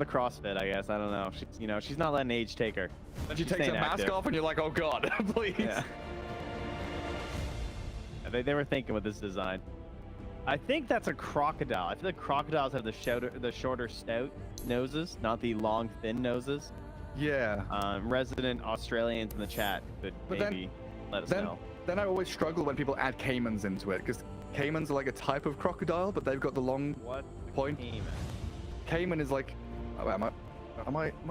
the CrossFit, I guess. I don't know. She's not letting age take her. Then she takes her mask off, and you're like, oh god, please. Yeah. They were thinking with this design. I think that's a crocodile. I feel like crocodiles have the shorter stout noses, not the long thin noses. Yeah. Resident Australians in the chat could maybe let us know. Then I always struggle when people add caimans into it, because caimans are like a type of crocodile, but they've got the long point. Caiman? Caiman is like, am I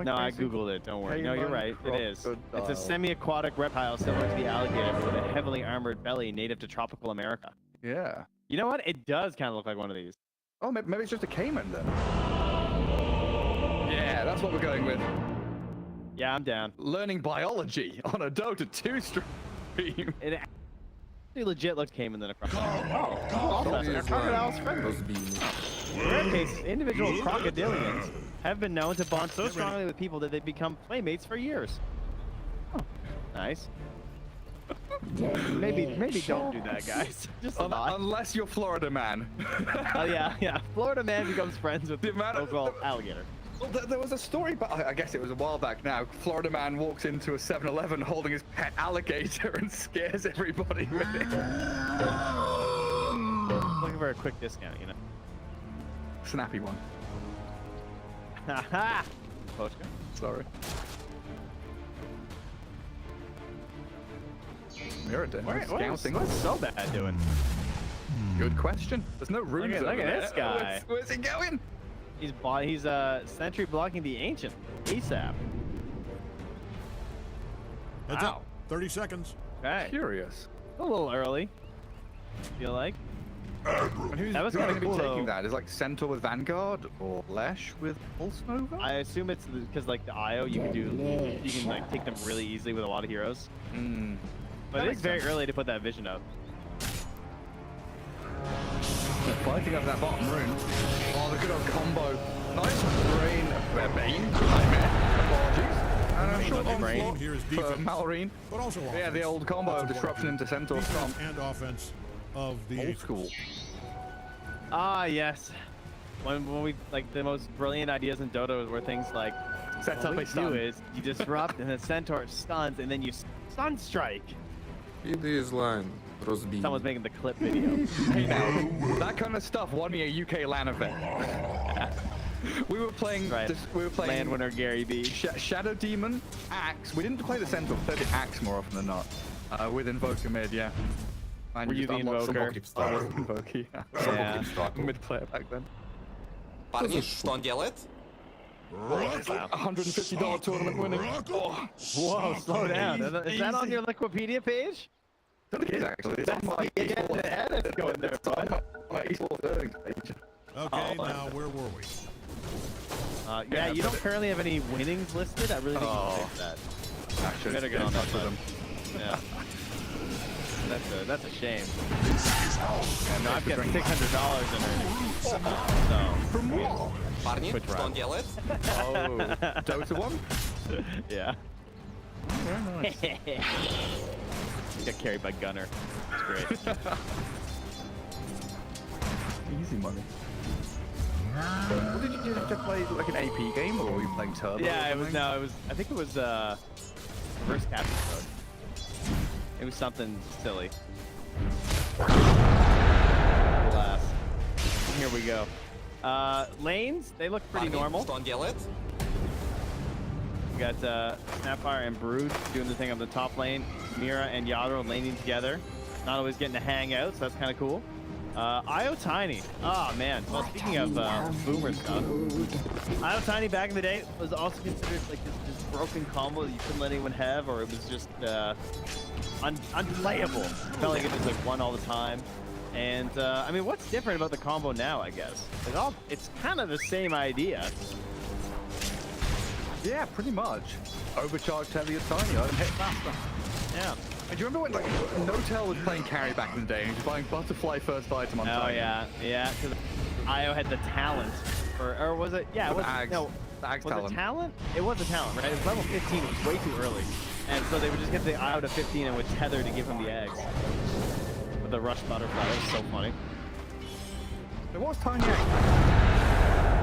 No, I crazy? googled it. Don't worry. Caiman No, you're right. It is. It's a semi-aquatic reptile similar to the alligator, but with a heavily armored belly, native to tropical America. Yeah. You know what? It does kind of look like one of these. Oh, maybe it's just a caiman then. Yeah, that's what we're going with. Yeah, I'm down. Learning biology on a Dota 2 stream. It actually legit looks caiman than a crocodile. Crocodile's friendly. In rare cases, individual crocodilians have been known to bond so strongly with people that they become playmates for years. Oh, nice. Maybe don't do that, guys. Just unless you're Florida man. Oh yeah. Florida man becomes friends with the local alligator. Well, there was a story, but I guess it was a while back now. Florida man walks into a 7-Eleven holding his pet alligator and scares everybody with it. Looking for a quick discount, you know. Snappy one. Haha. Pochka. Sorry. Mirrodin. What's so bad doing? Good question. There's no runes. Look at this guy. Where's he going? He's sentry blocking the ancient ASAP. Heads up. 30 seconds. Okay. Curious. A little early. Feel like. And who's That was going kinda to be cool, taking though. that? Is like Centaur with Vanguard or Lesh with Pulse Nova? I assume it's because like the IO you can like take them really easily with a lot of heroes. But it's very early to put that vision up. They're fighting over that bottom rune. Oh, the good old combo. Nice Bane. Apologies. And a short onslaught Here is for defense, Malorine. but also Yeah, the old combo of disruption into Centaur defense Stomp. and offense of the Old school. Ah, yes. When we like the most brilliant ideas in Dota were things like Sets what up we a stun. do is you disrupt and then Centaur stuns and then you stun strike. Is line. Someone's making the clip video. Hey now, that kind of stuff won me a UK LAN event. We were playing. Right. We were playing. Land winner Gary B. Shadow Demon, Axe. We didn't play the Centaur. We played the Axe more often than not. With Invoker mid, yeah. And Were you the Invoker? Invoker? I was Invoker, yeah. Yeah. Mid player back then. Парни, что он делает? $150 tournament winning. Oh, Whoa, slow down. Is that on your Wikipedia page? it is actually. It's on my It's going there, bud. my esports earnings page. Okay, now where were we? Yeah, you don't currently have any winnings listed. I really think you should fix that. Actually, Better get on that with them. Yeah. That's a shame. And I've got $600 in earnings. So, From what? Парни, Which что round? он делает? Oh, Dota 1? yeah. Very nice. Got carried by Gunner. It's great. Easy money. What did you do to play like an AP game, or were you playing Turbo? Yeah, or it was. something? No, it was. I think it was reverse capture mode. It was something silly. Blast. Here we go. Lanes, they look pretty Парни, normal. что он делает? We got Snapfire and Brood doing the thing on the top lane. Mira and Yadro laning together. Not always getting to hang out, so that's kind of cool. IO Tiny. Oh man. Well, speaking of boomer stuff, IO Tiny back in the day was also considered like this broken combo that you couldn't let anyone have, or it was just unplayable. Felt like it was like one all the time. And I mean, what's different about the combo now? I guess it's kind of the same idea. Yeah, pretty much. Overcharged heavier Tiny, let him hit faster. Yeah. And do you remember when like Notel was playing carry back in the day and he was buying Butterfly first item on Oh Tiny? yeah. Because IO had the talent, or was it? Yeah, it was. Ags. No, The Ags was talent. it talent? It was a talent, right? It was level 15. It was way too early, and so they would just get the IO to 15 and would tether to give him the eggs. With the rush butterfly, that was so funny. It was Tiny Egg.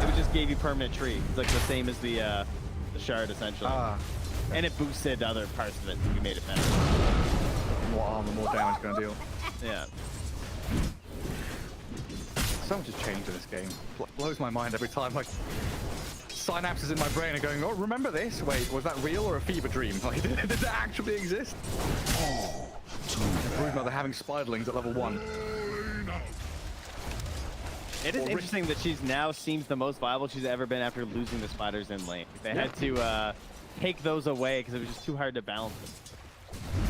It just gave you permanent tree. It's like the same as the shard essentially. And it boosted other parts of it. You made it better. More armor, more damage gonna deal. Yeah. So much has changed in this game. Blows my mind every time. Like, synapses in my brain are going, oh, remember this? Wait, was that real or a fever dream? Like, did that actually exist? Broodmother having spiderlings at level 1. It is interesting that she's now seems the most viable she's ever been after losing the spiders in lane. They had to take those away because it was just too hard to balance them.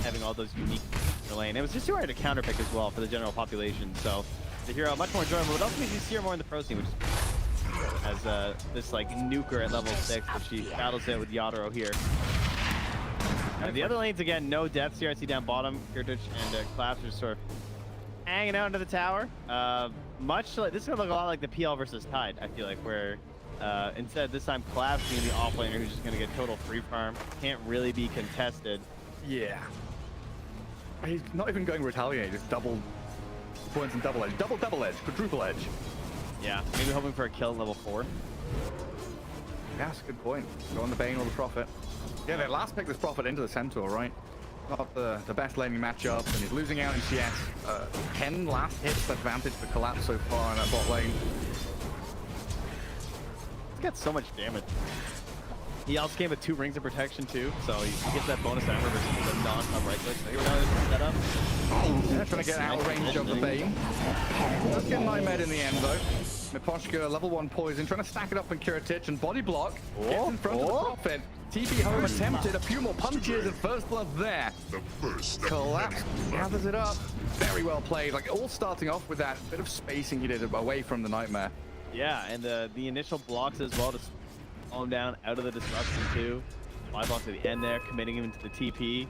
Having all those unique in the lane. It was just too hard to counterpick as well for the general population. So the hero much more enjoyable. It also makes you see her more in the pro scene, which has this like nuker at level 6, but she battles it with Yadro here. And the other lanes again, no depth. CRC down bottom. Kirtich and Claps are sort of hanging out into the tower. Much like this is gonna look a lot like the PL versus Tide. I feel like where instead this time Claps being the off laner who's just gonna get total free farm, can't really be contested. Yeah. He's not even going retaliate, just double points and double edge. Double edge, quadruple edge. Yeah, maybe hoping for a kill at level 4. Yeah, that's a good point. Go on the Bane or the Prophet. Yeah, they last picked this Prophet into the Centaur, right? Not the best laning matchup, and he's losing out in CS. 10 last hits advantage for Collapse so far in that bot lane. He's got so much damage. He also came with 2 rings of protection too, so he gets that bonus armor versus the non-up right click. So here we go, setup. Yeah, trying to get out of range of the Bane. Does get Nightmare in the end though. Miposhka, level 1 poison, trying to stack it up in Kiritich and body block. Gets in front of the Prophet. TP home attempted, a few more punches and first blood there. Collapse, gathers it up. Very well played, like all starting off with that bit of spacing he did away from the Nightmare. Yeah, and the initial blocks as well to slow him down out of the disruption too. 5 blocks at the end there, committing him to the TP.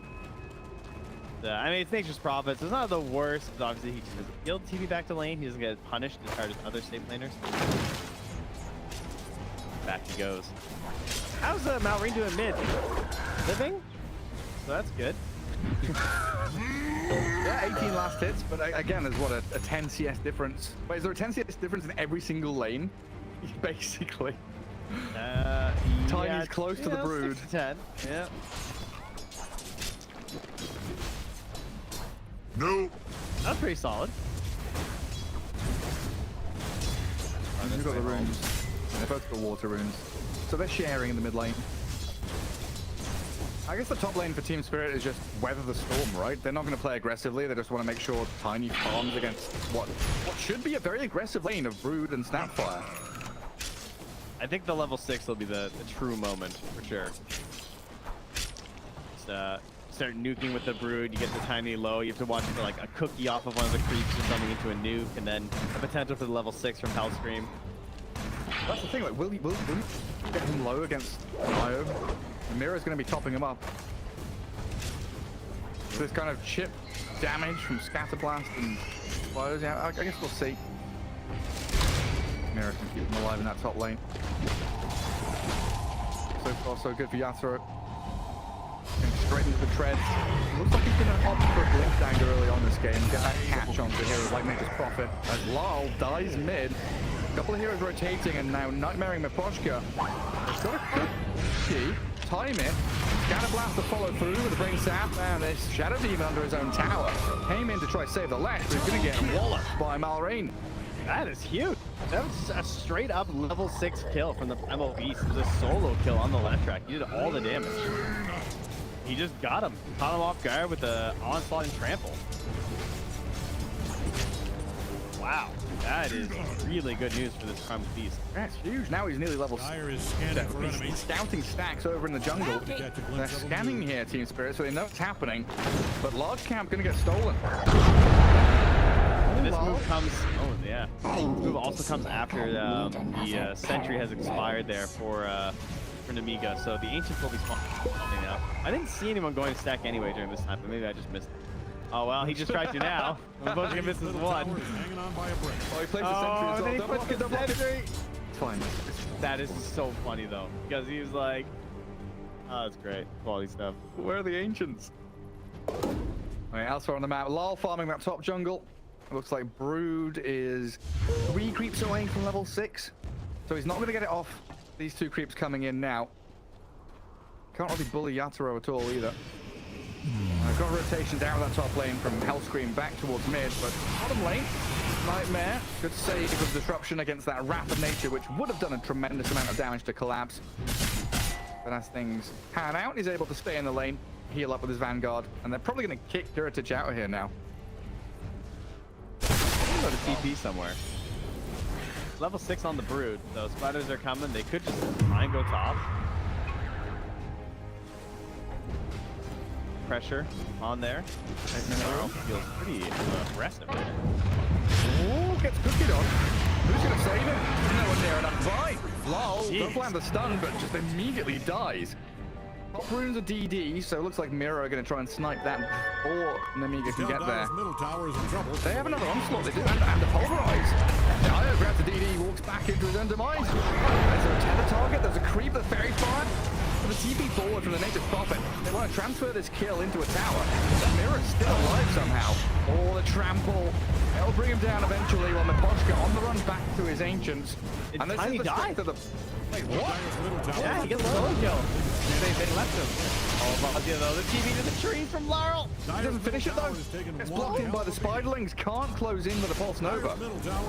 I mean, it's Nature's Prophet, so it's not the worst. Obviously, he just doesn't heal TP back to lane. He doesn't get punished as hard as other safe laners. Back he goes. How's Malrine doing mid? Living? So that's good. Yeah, 18 last hits, but again, there's what, a 10 CS difference. Wait, is there a 10 CS difference in every single lane? Basically. Tiny's close to the Brood. 6 to 10. Yeah. No. That's pretty solid. You've got the runes. They've both got water runes. So they're sharing in the mid lane. I guess the top lane for Team Spirit is just weather the storm, right? They're not going to play aggressively. They just want to make sure Tiny farms against what should be a very aggressive lane of Brood and Snapfire. I think the level 6 will be the true moment for sure. Just, start nuking with the Brood, you get the Tiny low, you have to watch for like a cookie off of one of the creeps or something into a nuke, and then the potential for the level 6 from Hellscream. That's the thing, like, will he get him low against Io? Mira's going to be topping him up. So this kind of chip damage from Scatterblast and Spiders, yeah, I guess we'll see. Mira can keep him alive in that top lane. So far, so good for Yasuo. Straight into the treads. Looks like he's going to opt for a blink dagger early on this game. Get that catch onto heroes like Nature's Prophet. As Lal dies mid. A couple of heroes rotating and now Nightmaring Miposhka. He's got a good key. Time it. Scatterblast to follow through with the Bring Sap, and there's Shadow Demon under his own tower. Came in to try to save the left, but he's going to get walloped by Malrine. That is huge. That was a straight up level 6 kill from the Primal Beast. It was a solo kill on the left track. He did all the damage. He just got him. Caught him off guard with the onslaught and trample. Wow. That is really good news for this Primal Beast. That's huge. Now he's nearly level 6. Dire is scanning for He's enemies. scouting stacks over in the jungle. They're scanning here, Team Spirit, so they know what's happening. But large camp gonna get stolen. And this move comes. Oh yeah. This move also comes after the sentry has expired there for NEMIGA, so the ancients will be spawning now. I didn't see anyone going to stack anyway during this time, but maybe I just missed it. Oh well, he just tried to now. Miposhka misses one. Hanging on by a brick. Oh, he plays the sentry as well. Then he Double puts the double sentry. It's fine. That is so funny though, because he was like, oh, that's great, quality stuff. Where are the ancients? Alright, elsewhere on the map, Lal farming that top jungle. It looks like Brood is 3 creeps away from level 6. So he's not going to get it off these two creeps coming in now. Can't really bully Yatoro at all either. Got rotation down that top lane from Hellscream back towards mid, but bottom lane, Nightmare. Good save of disruption against that rapid nature, which would have done a tremendous amount of damage to Collapse. But as things pan out, he's able to stay in the lane, heal up with his Vanguard, and they're probably going to kick Heritage out of here now. I'm going to TP somewhere. Level 6 on the Brood, so spiders are coming. They could just try and go top. Pressure on there. Feels pretty aggressive. Oh, gets cookied on. Who's going to save it? No one near enough. Right. Lol, don't land the stun, but just immediately dies. Top runes are DD, so it looks like Mira are going to try and snipe that before NEMIGA can get there. Middle tower is in trouble. They have another onslaught, they do, and the pulverize. Io grabs the DD, walks back into his own demise. There's a tether target, there's a creep, the fairy fire. The TP forward from the native prophet. They want to transfer this kill into a tower. Mira's still alive somehow. Oh, the trample. They'll bring him down eventually while Miposhka on the run back to his ancients. And this is the strength of the... Wait, what? Yeah, he gets a solo kill. They left him. All about the TP to the tree from Laurel. He doesn't finish it though. It's blocked in by the spiderlings. Can't close in with a Pulse Nova.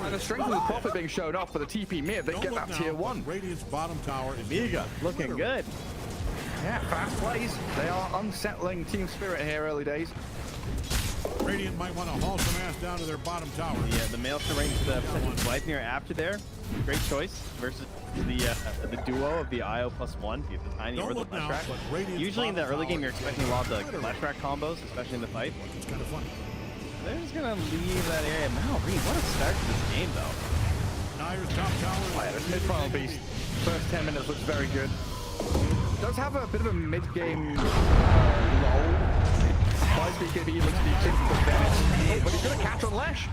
And the strength of the prophet being shown off for the TP mid. They get that tier 1. Radiant's bottom tower is NEMIGA looking good. Yeah, fast plays. They are unsettling team spirit here early days. Radiant might want to haul some ass down to their bottom tower. Yeah, the Maelstrom range Sleipnir after there. Great choice versus the duo of the IO +1, the Tiny or the Flash Rack. Usually in the early game, you're expecting a lot of the Flash Rack combos, especially in the fight. It's kind of funny. They're just going to leave that area. Mal Reed, what a start to this game, though. Nair's top tower. Yeah, this mid-final beast. First 10 minutes looks very good. Does have a bit of a mid-game lull. Spice BKB looks to be typical advantage. But he's going to catch on Lesh.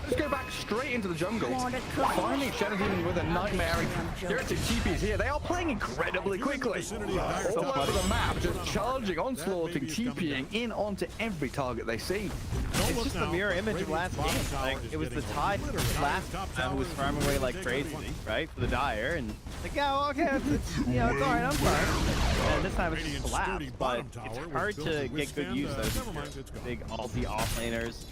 Let's go back straight into the jungle. Finding Shenadine with a Nightmare. Heritage TPs here. They are playing incredibly quickly. All over the map, just charging, onslaughting, TPing in onto every target they see. It's just the mirror image of last game. Like, it was the Tide last time who was farming away like crazy, right, for the Dire, and like, yeah, well, okay, it's you know, it's all right, I'm fine. And this time it's just collapsed, but it's hard to get good use of those big ulti offlaners.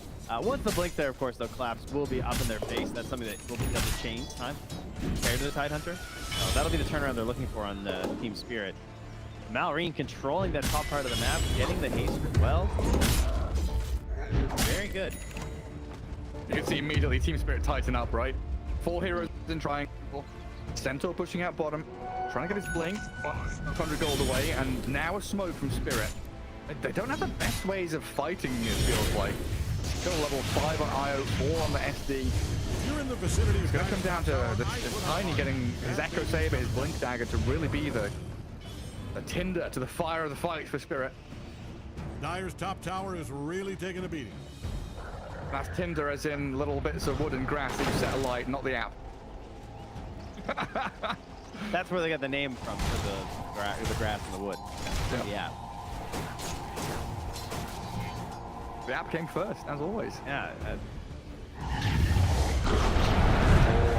Once the blink there, of course, though, Collapse will be up in their face. That's something that will be able to change time compared to the Tide Hunter. That'll be the turnaround they're looking for on Team Spirit. Malrine controlling that top part of the map, getting the haste as well. Very good. You can see immediately Team Spirit tighten up, right? 4 heroes in triangle. Centaur pushing out bottom, trying to get his blink. 100 gold away, and now a smoke from Spirit. They don't have the best ways of fighting, it feels like. Got a level 5 on IO, 4 on the SD. You're in the vicinity. It's going to come down to the Tiny getting his Echo Saber, his Blink Dagger to really be the tinder to the fire of the fight for Spirit. Nair's top tower is really taking a beating. That's tinder as in little bits of wood and grass that you set alight, not the app. That's where they got the name from, for the grass and the wood. Yeah. The app came first, as always. Yeah. I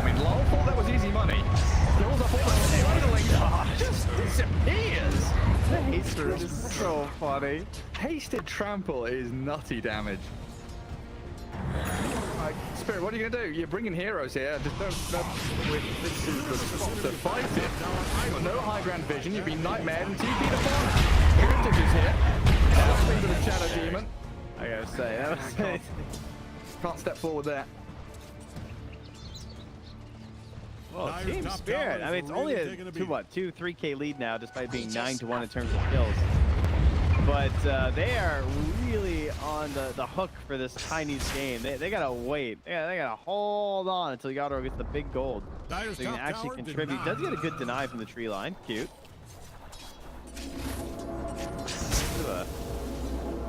mean, Lol thought that was easy money. Kills up all the spiderling, just disappears. The haster is so funny. Hasted trample is nutty damage. Like, Spirit, what are you gonna do? You're bringing heroes here. Just don't this is the spot to fight it. You've got no high ground vision. You've been nightmared and TP'd upon. Heritage is here. Now into the Shadow Demon. I gotta say, that was Can't step forward there. Well, Team Spirit. I mean, it's only a 2-3K lead now, despite being 9-1 in terms of kills. But they are really on the hook for this Chinese game. They gotta wait. Yeah, they gotta hold on until Yadro gets the big gold, so he can actually contribute. Does get a good deny from the tree line. Cute.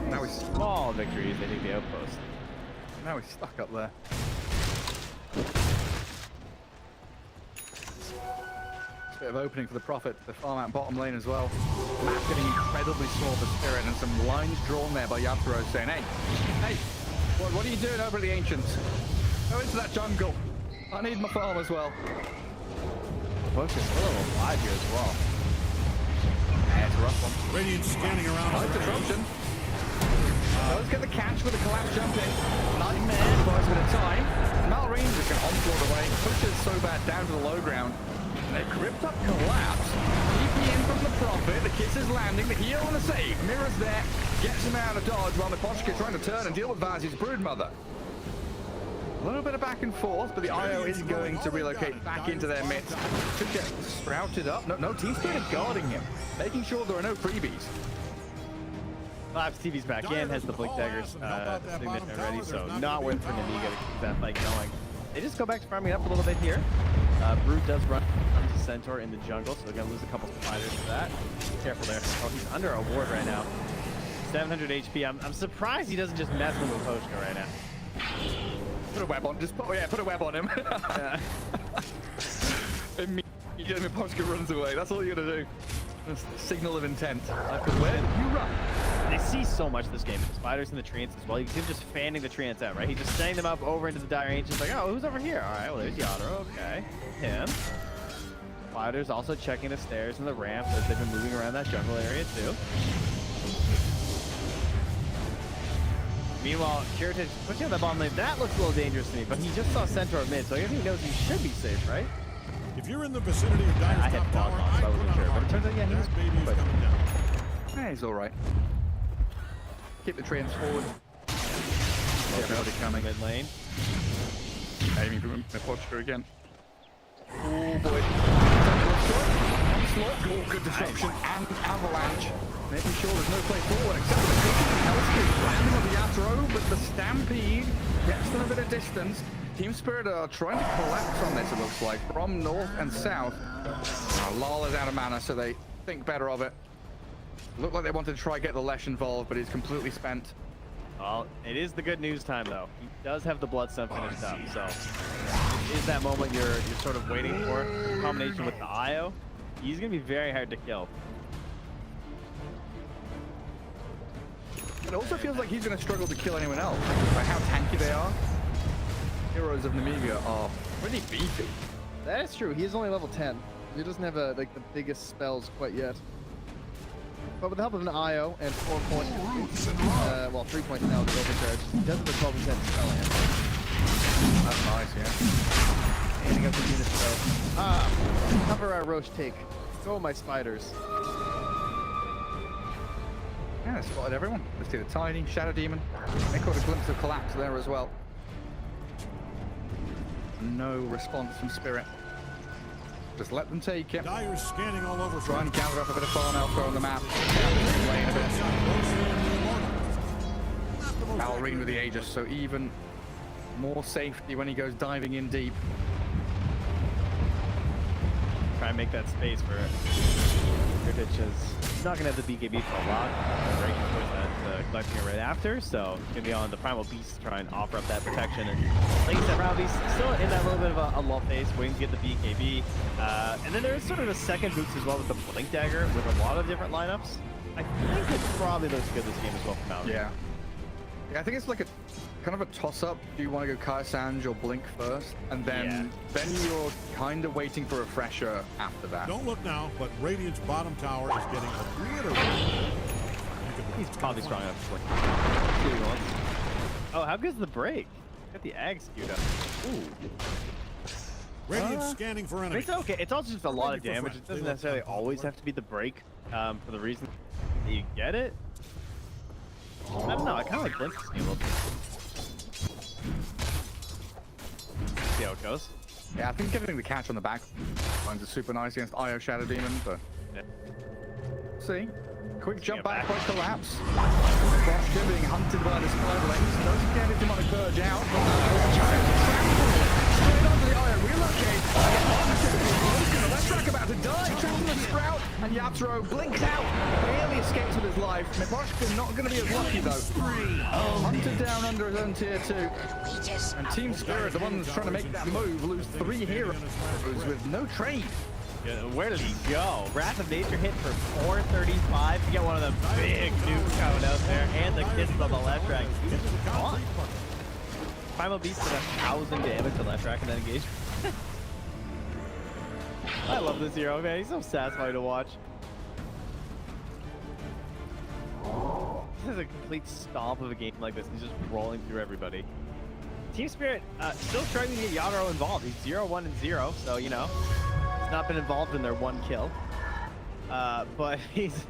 Now he's small victories. They take the outpost. Now he's stuck up there. Bit of opening for the Prophet, the farm out bottom lane as well. Map getting incredibly small for Spirit, and some lines drawn there by Yatoro saying, hey, what are you doing over at the Ancients? Go into that jungle. I need my farm as well. push is still level 5 here as well. Yeah, it's a rough one. Radiant scanning around. Nice disruption. Let's get the catch with the collapse jump in. Nightmare buys a bit of time. Malrine just going to onslaught away. Pushes so bad down to the low ground. And they crypt up collapse. TP in from the Prophet. The kiss is landing. The heal and the save. Mirror's there. Gets him out of dodge while Miposhka trying to turn and deal with Vazi's broodmother. A little bit of back and forth, but the IO is going to relocate back into their midst. Should get sprouted up. No, Team Spirit guarding him, making sure there are no freebies. Labs TV's back in, has the Blink Daggers sitting there ready, so not worth for NEMIGA to keep that fight going. They just go back to farming up a little bit here. Brood does run to Centaur in the jungle, so they're going to lose a couple spiders for that. Careful there. Oh, he's under a ward right now. 700 HP. I'm surprised he doesn't just mess with Miposhka right now. Put a web on, put a web on him. Immediately Miposhka runs away. That's all you gotta do. That's the signal of intent. Where you run? They see so much this game. The spiders and the treants as well. You can see him just fanning the treants out, right? He's just setting them up over into the dire ancients. Like, oh, who's over here? All right, well, there's Yadro. Okay, him. Spiders also checking the stairs and the ramp as they've been moving around that jungle area too. Meanwhile, Kiritich pushing on that bottom lane. That looks a little dangerous to me, but he just saw Centaur mid, so I guess he knows he should be safe, right? If you're in the vicinity of I Dyer's had top fog tower, on, so I I'd wasn't put sure. out But it turns out, yeah, he was. that baby's But coming down. Yeah, he's all right. Keep the trains forward. Everybody coming. Mid lane. Aiming for Miposhka again. Oh boy. Onslaught. Oh, good disruption and avalanche. Making sure there's no play forward except for the Hellscape landing on the Yatro, but the Stampede gets them a bit of distance. Team Spirit are trying to collapse on this, it looks like, from north and south. Lal is out of mana, so they think better of it. Looked like they wanted to try get the Lesh involved, but he's completely spent. Well, it is the good news time, though. He does have the Bloodstone finished up, so it is that moment you're sort of waiting for. In combination with the IO, he's going to be very hard to kill. It also feels like he's going to struggle to kill anyone else, by how tanky they are. Heroes of NEMIGA are pretty beefy. That is true. He is only level 10. He doesn't have like the biggest spells quite yet. But with the help of an IO and 4 points, well, 3 points now with overcharge, he does have a 12% spell hand. That's nice, yeah. Handing up the units though. Cover our Roche take. Go my spiders. Yeah, they spotted everyone. Let's see the Tiny, Shadow Demon. They caught a glimpse of collapse there as well. No response from Spirit. Just let them take it. Dyer's scanning all over. Try and gather up a bit of farm elsewhere on the map. Ballerine with the Aegis, so even more safety when he goes diving in deep. Try and make that space for Kiritich. He's not going to have the BKB for a while. Right, can push that collecting it right after, so he's going to be on the Primal Beast to try and offer up that protection. And like you said, Robbie's still in that little bit of a lull phase, waiting to get the BKB. And then there's sort of a second boost as well with the Blink Dagger with a lot of different lineups. I think it probably looks good this game as well for Malrine. Yeah. Yeah, I think it's like a kind of a toss-up. Do you want to go Kai'Sanj or Blink first? And then you're kind of waiting for a refresher after that. Don't look now, but Radiant's bottom tower is getting obliterated. He's probably strong enough to flick. Oh, how good's the break? Got the Ag skewed up. Ooh. Radiant's scanning for enemies. It's okay. It's also just a lot of damage. It doesn't necessarily always have to be the break for the reason that you get it. I don't know. I kind of like Blink this game a little bit. See how it goes. Yeah, I think getting the catch on the back lines is super nice against IO Shadow Demon, but see. Quick jump back, quick collapse. Frost being hunted by the Spiderlings. Doesn't get his demonic purge out. Straight onto the IO, relocate. Let's track about to die. Trapping the Sprout, and Yatro blinks out. Barely escapes with his life. Miposhka not going to be as lucky though. Hunted down under his own tier 2. And Team Spirit, the one that's trying to make that move, lose 3 heroes with no trade. Yeah, where did he go? Wrath of Nature hit for 435 to get one of the big nukes coming out there, and the kisses on the left track. He's gone. Primal Beast did 1,000 damage to left track in that engagement. I love this hero, man. He's so satisfying to watch. This is a complete stomp of a game like this. He's just rolling through everybody. Team Spirit still struggling to get Yadro involved. He's 0-1 and 0, so you know he's not been involved in their one kill. But he's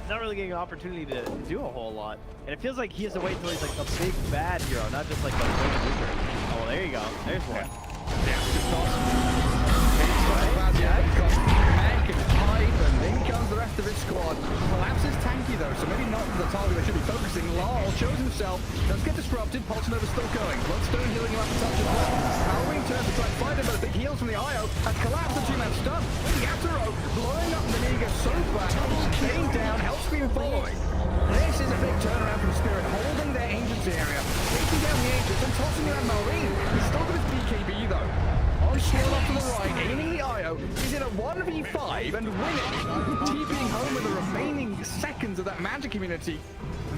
not really getting an opportunity to do a whole lot. And it feels like he has to wait until he's like the big bad hero, not just like the wing looper. Oh, well, there you go. There's one. And in comes the rest of his squad. Collapse is tanky though, so maybe not the target they should be focusing. Lal shows himself, does get disrupted. Pulse Nova still going. Bloodstone healing him up a touch as well. Howling turns to try to fight him, but a big heals from the IO has collapsed the two-man stun. Yatoro blowing up the NEMIGA so fast. Came down, Hellscream following. This is a big turnaround from Spirit, holding their Ancients area, taking down the Ancients and tossing around Marine. He's still got his BKB though. On shield off to the right, aiming the IO. He's in a 1v5 and winning. TPing home with the remaining seconds of that magic immunity.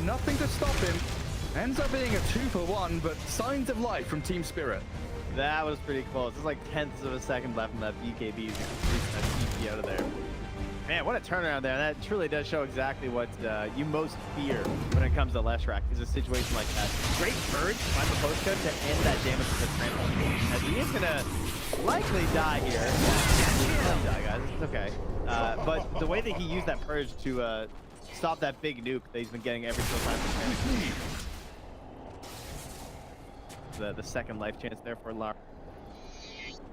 Nothing to stop him. Ends up being a 2-for-1, but signs of life from Team Spirit. That was pretty close. There's like tenths of a second left in that BKB. You can complete that TP out of there. Man, what a turnaround there. That truly does show exactly what you most fear when it comes to Leshrac, is a situation like that. Great Purge, find the postcode to end that damage to the trample. As he is going to likely die here. Don't die, guys. It's okay. But the way that he used that Purge to stop that big nuke that he's been getting every single time from the second life chance there for Lar.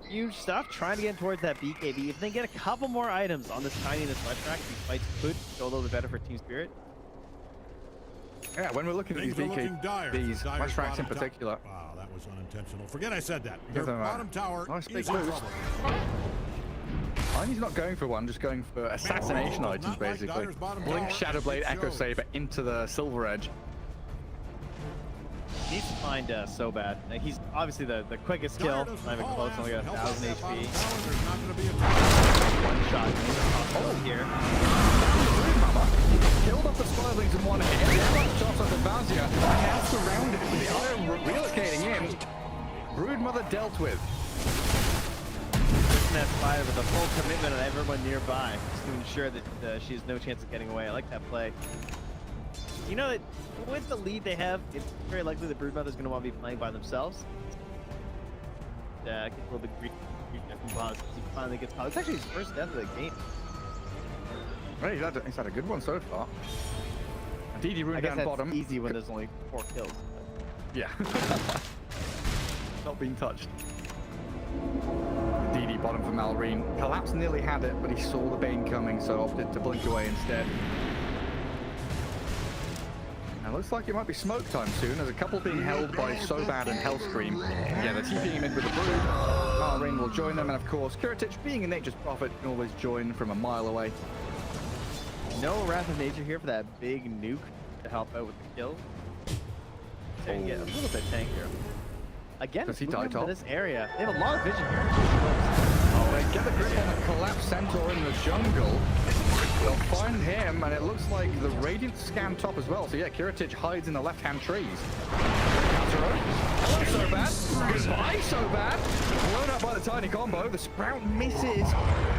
Huge stuff, trying to get towards that BKB. If they get a couple more items on this tiny Leshrac, these fights could go a little bit better for Team Spirit. Yeah, when we're looking at these BKBs, Leshracs in particular. Wow, that was unintentional. Forget I said that. Their bottom tower nice is big in boost. trouble. And he's not going for one, just going for assassination items, basically. Blink, Shadowblade, Echo Saber into the Silver Edge. Needs to find so bad. Like, he's obviously the quickest kill. Not even close, only got 1,000 HP. One shot. Oh, here. Killed off the Spirelings in one hit. Shots off the Vazia. And now surrounded with the Iron relocating in. Broodmother dealt with. That fire with a full commitment on everyone nearby, just to ensure that she has no chance of getting away. I like that play. You know that with the lead they have, it's very likely the Broodmother's going to want to be playing by themselves. Get a little bit greedy from Boz. He finally gets caught. It's actually his first death of the game. Right, he's had a good one so far. DD rune I guess down that's bottom. easy when there's only 4 kills. Yeah. Not being touched. DD bottom for Malrine. Collapse nearly had it, but he saw the Bane coming, so opted to blink away instead. Now looks like it might be smoke time soon. There's a couple being held by Sobad and Hellscream. Yeah, they're TPing him in with the Brood. Malrine will join them, and of course, Kiritich, being a nature's prophet, can always join from a mile away. No Wrath of Nature here for that big nuke to help out with the kill. So you can get a little bit tankier. Again, Does he moving die into top? this area. They have a lot of vision here. Oh, they get the grip on a collapsed Centaur in the jungle. They'll find him, and it looks like the Radiant scan top as well. So yeah, Kiritich hides in the left-hand trees. Hello, Sobad. Goodbye, Sobad. Blown up by the tiny combo. The Sprout misses.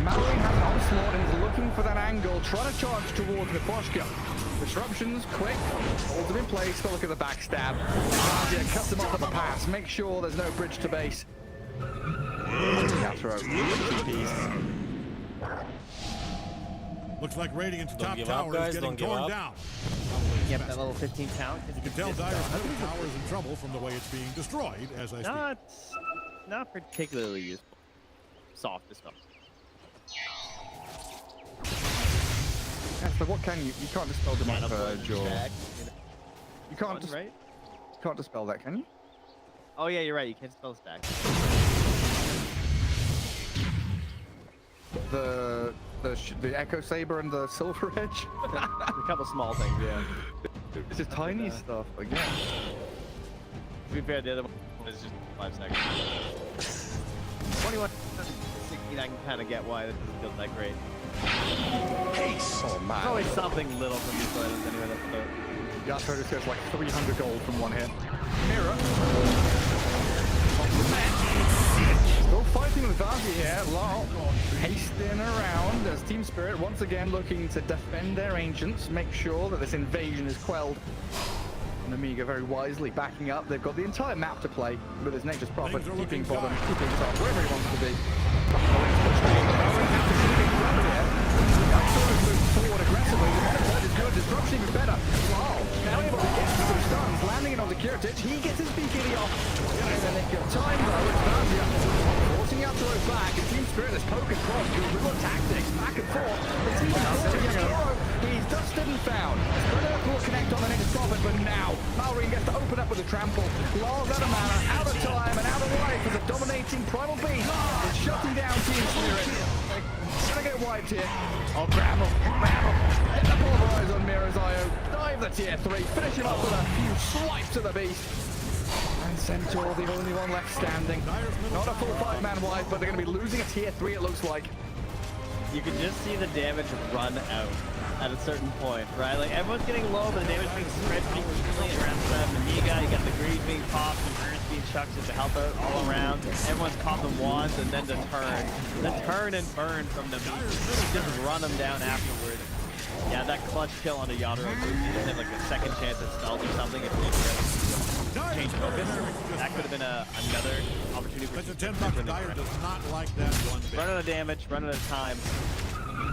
Mallory has an onslaught and is looking for that angle, trying to charge towards Miposhka. Disruptions, quick, holds him in place. But look at the backstab. Yeah, cuts him off at the pass. Make sure there's no bridge to base. Yatoro, TPs. Looks like Radiant's top give up, tower guys. is getting Don't give torn up. down. Yep, that little 15 count. You can tell Dire's middle tower is in trouble from the way it's being destroyed as I speak. Not particularly useful. Soft as well. Yeah, so what can you can't dispel Demonic Purge or... You can't, right? you can't dispel that, can you? Oh yeah, you're right. You can't spell stack. The Echo Saber and the Silver Edge? A couple small things, yeah. It's just tiny stuff, again. To be fair, the other one is just 5 seconds. 21, 16, I can kind of get why this doesn't feel that great. Oh man. There's always something little from these items anyway. That's Yatoro just gets like 300 gold from one hit. Mirror. Still fighting with Vazi here. Lol hasting around as Team Spirit once again looking to defend their ancients, make sure that this invasion is quelled. NEMIGA very wisely backing up. They've got the entire map to play with his Nature's Prophet, keeping bottom, keeping top, wherever he wants to be. Forward aggressively. The is good. Disruption even better. Wow. Now able to get some stuns. Landing it onto Kiritich. He gets his BKB off. And then they've got time though. It's Vazia forcing out to throw back. And Team Spirit is poking cross. Guerrilla tactics. Back and forth. The team he's dusted and found. Spreader will connect on the next profit, but now Mallory gets to open up with a trample. Lars out of mana, out of time, and out of life as a dominating primal beast is shutting down Team Spirit. Gonna get wiped here. Oh, grab him. Hit the pulverize on Mira's IO. Dive the tier 3. Finish him up with a few swipes of the beast. And Centaur, the only one left standing. Not a full 5-man wipe, but they're going to be losing a tier 3, it looks like. You can just see the damage run out at a certain point, right? Like, everyone's getting low, but the damage being spread pretty evenly around the NEMIGA. You got the greed being popped, and burns being chucked to help out all around. Everyone's popping wands, and then the turn and burn from the just run them down afterward. Yeah, that clutch kill on a Yadro, you just have like a second chance at spells or something if you change focus. That could have been another opportunity for But the $10 Dire does not like that one bit. run out of damage, run out of time.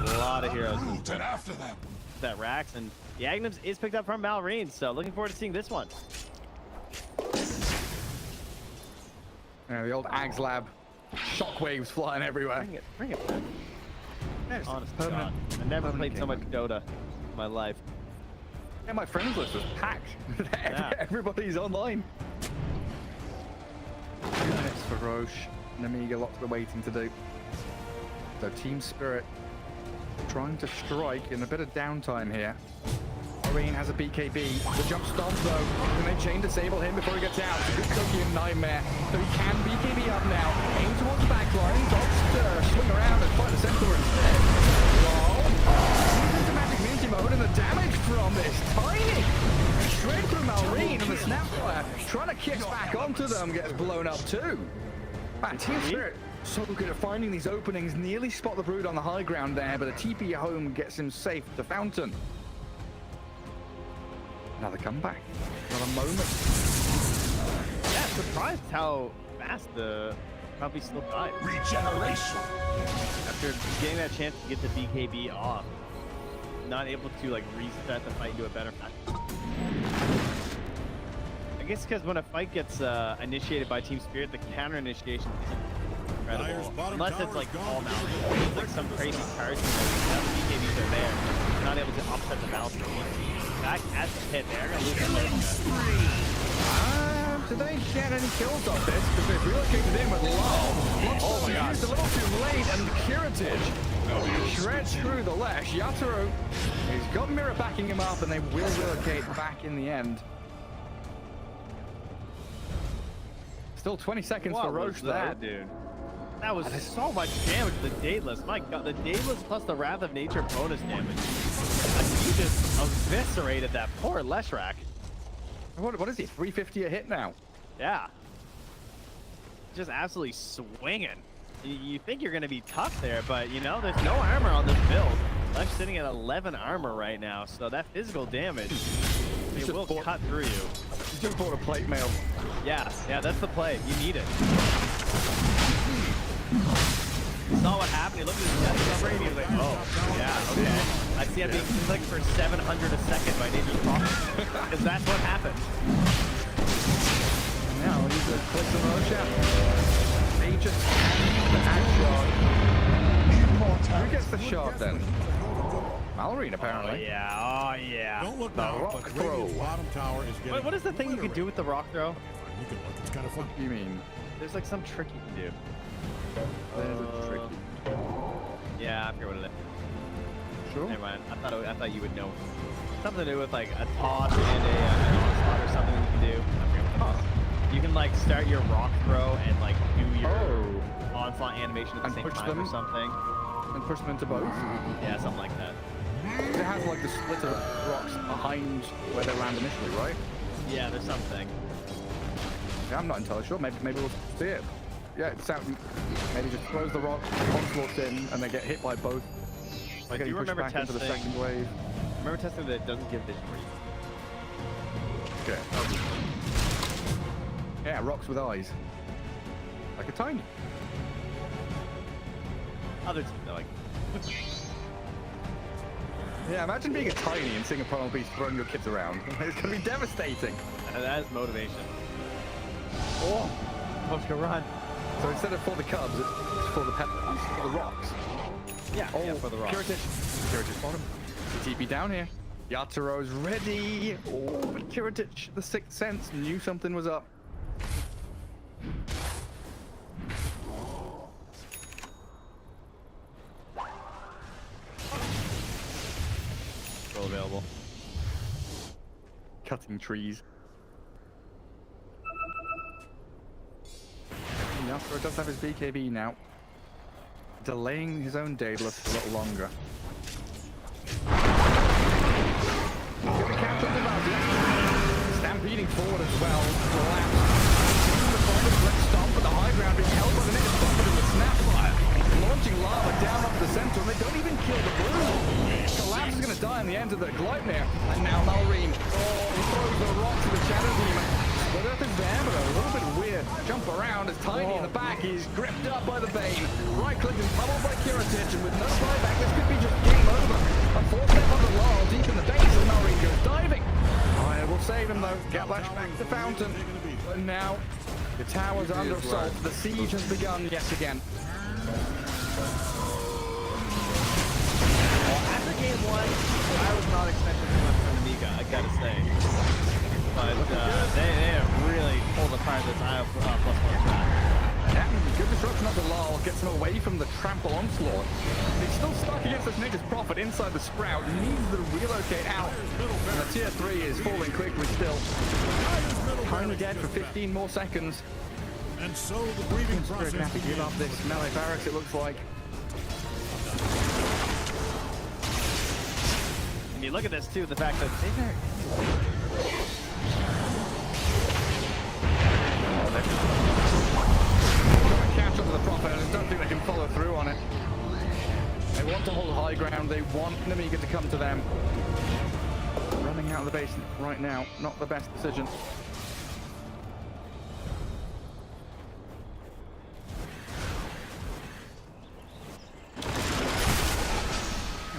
A lot of heroes. And after them. That Rax, and the Agnems is picked up from Malrine, so looking forward to seeing this one. Yeah, the old Ags Lab. Shockwaves flying everywhere. Bring it back. Honest to permanent- God, I never played so much game Dota in my life. Yeah, my friends list was packed. Yeah. Everybody's online. 2 minutes for Roche. NEMIGA, lots of waiting to do. So Team Spirit trying to strike in a bit of downtime here. Marine has a BKB. The jump stomp though. Can they chain disable him before he gets out? It's a good cookie and nightmare. So he can BKB up now. Aim towards the backline. Dogs swing around and fight the centaur instead. Whoa. Into magic minty mode and the damage from this tiny. Straight through Malrine and the snapfire trying to kick back onto them gets blown up too. Man, Team Spirit so good at finding these openings. Nearly spot the Brood on the high ground there, but a TP home gets him safe to Fountain. Another comeback. Another moment. Yeah, surprised how fast the probably still died. Regeneration. After getting that chance to get the BKB off. Not able to like reset the fight into a better fashion. I guess because when a fight gets initiated by Team Spirit, the counter initiation isn't incredible. Unless it's like all Malrine. It's like some crazy cards that the BKBs are there. You're not able to offset the balance of the team. Back at the pit there, gonna lose the Did they get any kills off this? Because they've relocated in with Lol. Oh my god. It's a little too late, and Kiritich shreds through the Lesh. Yatoro, he's got Mirror backing him up, and they will relocate back in the end. Still 20 seconds for Roche, though. Dude? That was so much damage to the Daedalus. My god, the Daedalus plus the Wrath of Nature bonus damage. He just eviscerated that poor Leshrac. What is he? 350 a hit now. Yeah. Just absolutely swinging. You think you're going to be tough there, but you know, there's no armor on this build. Lesh sitting at 11 armor right now, so that physical damage, it will cut through you. You just bought a plate mail. Yeah, that's the play. You need it. He saw what happened. He looked at his death summary and he was like, oh, yeah, okay. I see I'm being clicked for 700 a second by Nature's Prophet. Because that's what happened. Now he's going to click the Roche out. They just the axe shard. Who gets the shard then? Malrine, apparently. Oh, yeah. Don't look The now, rock but throw. Radiant's bottom tower is getting What is the thing you can do with the rock throw? You can look. It's kind of fun. What do you mean? There's like some trick you can do. There's a tricky. Yeah, I forget what it is. Sure. Never mind. I thought you would know. Something to do with like a toss and an onslaught or something you can do. I forget what it is. You can like start your rock throw and like do your onslaught animation at the same time or something. And push them into both. Yeah, something like that. It has like the split of rocks behind where they land initially, right? Yeah, there's something. Yeah, I'm not entirely sure. Maybe we'll see it. Yeah, it's out. Maybe just throws the rock, onslaughts in, and they get hit by both. I do Getting pushed remember back into the testing. second wave. Remember testing that it doesn't give vision read. Okay. Yeah, rocks with eyes. Like a tiny. Others, like, Yeah, imagine being a tiny and seeing a primal beast throwing your kids around. It's gonna be devastating. that is motivation. Oh, Pump's gonna run. So instead of for the cubs, it's for the peppers, for the rocks. Yeah, Oh, yeah, for the rock. Kiritich bottom. TP down here. Yaturo's ready. Oh, but Kiritich, the sixth sense, knew something was up. Still available. Cutting trees. Yaturo does have his BKB now. Delaying his own Daedalus a little longer. Stampeding forward as well. Collapse. The final direct stomp, but the high ground being held by the niggas Buffett in the snapfire. Launching lava down up the center, and they don't even kill the blue. Collapse is going to die in the end of the Gleipnir. And now Malrine. Oh, he throws the rock to the Shadow Demon. But Earth is there, but a little bit weird. Jump around as Tiny in the back. He's gripped up by the Bane. Right click is pummeled by Kiritich, and with no buyback, this could be just game over. A 4-step under Laurel deep in the base as Malrine goes diving. I will save him though. Get lashed back to Fountain. But now the tower's under assault. The siege has begun yet again. After game one, I was not expecting too much from NEMIGA, I gotta say. But they have really pulled apart this IO +1 trap. Yeah, good disruption of the lull, gets him away from the trample onslaught. He's still stuck against this Nature's Prophet inside the Sprout, needs to relocate out. And the tier 3 is falling quickly still. Tiny dead for 15 more seconds. And so the breathing We're process gonna have to give up begins. this melee barracks, it looks like. And you look at this too, the fact that Catch up to the Prophet, I just don't think they can follow through on it. They want to hold high ground, they want NEMIGA to come to them. Running out of the base right now, not the best decision.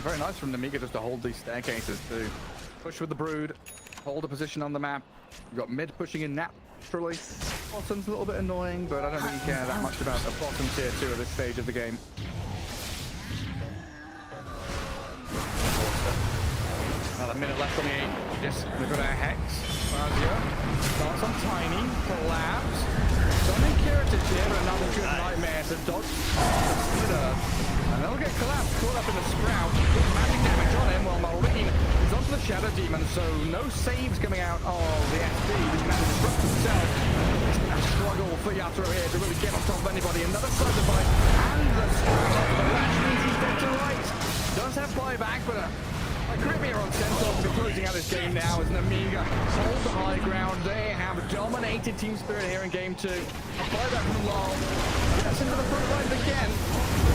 Very nice from NEMIGA just to hold these staircases too. Push with the Brood, hold a position on the map. You've got mid pushing in naturally. Bottom's a little bit annoying, but I don't really care that much about the bottom tier 2 at this stage of the game. Another minute left on the 8. Yes, we've got our Hex. Fazio starts on Tiny, collapse. Stunning Kiritich here, but another good nightmare to dodge the split Earth. And they'll get collapsed, caught up in the Sprout. Good magic damage on him while Malrine is onto the Shadow Demon, so no saves coming out of the SB. He's going to disrupt himself. It's a struggle for Yaturo here to really get on top of anybody. Another side device, and the Sprout off the latch means he's dead to right. Does have buyback, but a grip here on Centaur to be closing out this game now as NEMIGA hold the high ground. They have dominated Team Spirit here in game 2. A buyback from Lol. Gets into the front lines again.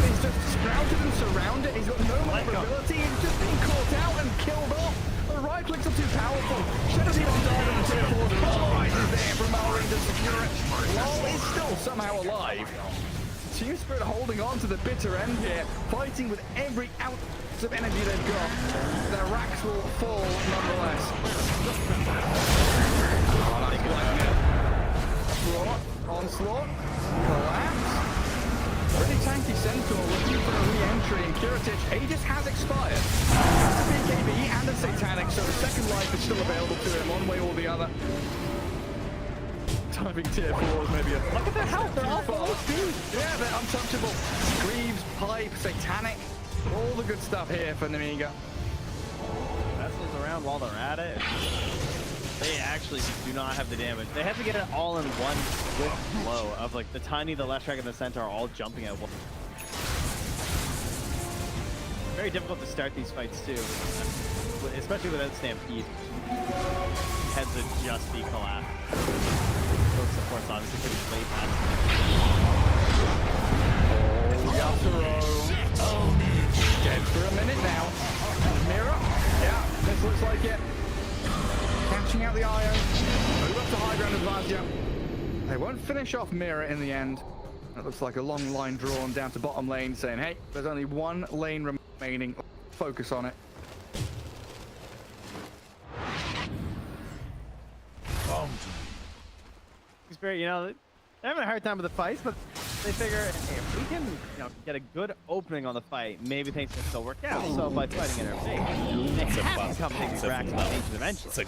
He's just sprouted and surrounded. He's got no maneuverability. He's just being caught out and killed off. The right clicks are too powerful. Shadow's even died on the tier 4. The rise is there from Malrine to secure it. Lol is still somehow alive. Team Spirit holding on to the bitter end here, fighting with every ounce of energy they've got. Their racks will fall nonetheless. Onslaught, collapse. Pretty tanky Centaur looking for a re-entry, and Kiritich, Aegis has expired. Has a BKB and a Satanic, so the second life is still available to him one way or the other. Diving tier 4 is maybe a... Look at their health, they're all full. Yeah, they're untouchable. Greaves, Pipe, Satanic, all the good stuff here for NEMIGA. vessels around while they're at it. They actually do not have the damage. They have to get it all in one swift blow of like the Tiny, the left track, and the Centaur are all jumping at one. Very difficult to start these fights too, especially without Stampede. Heads would just be collapsed. Both supports obviously pretty late. Yatoro. Dead for a minute now. Mira. Yeah, this looks like it. Catching out the IO. Move up to high ground advance, yeah. They won't finish off Mira in the end. That looks like a long line drawn down to bottom lane saying, hey, there's only one lane remaining. Focus on it. Spirit, you know, they're having a hard time with the fights, but they figure hey, if we can, you know, get a good opening on the fight, maybe things can still work out. So by fighting in our face, they have to come take the racks and stages eventually.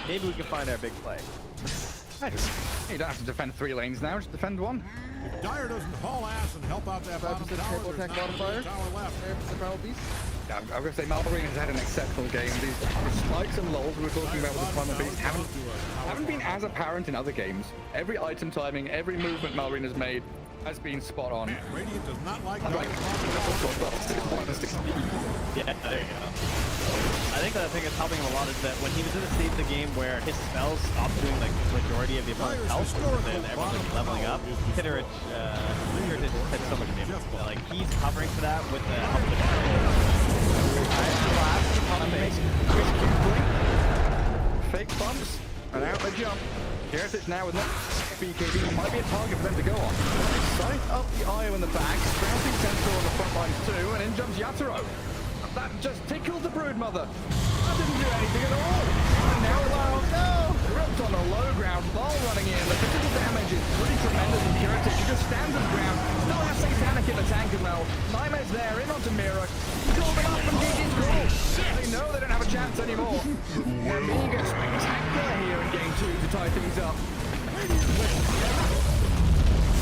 Maybe we can find our big play. You don't have to defend 3 lanes now, just defend 1. If Dyer doesn't haul ass and help out that bottom 5% tower, triple there's attack not modifier. much tower left. There for the Primal Beast. Yeah, I'm going to say Malvarine has had an exceptional game. These spikes and lulls we were talking about with the Primal Beast haven't been as apparent in other games. Every item timing, every movement Malvarine has made has been spot on. Radiant does not like Yeah, there you go. I think the thing that's helping him a lot is that when he was in a state of the game where his spells stopped doing like the majority of the opponent's health, and everyone's like leveling up, Kitterich had so much damage. Like he's covering for that with the help of the fake bumps, and out they jump. Heritage now with no BKB might be a target for them to go on. Sight up the IO in the back, bouncing Central on the front lines too, and in jumps Yatoro. That just tickled the Broodmother. That didn't do anything at all. And now Lyle, no! Ripped on the low ground, Lyle running in. The physical damage is pretty tremendous in Heritage. He just stands his ground. Still has Satanic in the tank as well. Nightmare's there, in onto Mira. Called them up from GG's goal. They know they don't have a chance anymore. NEMIGA spectacular here in game 2 to tie things up.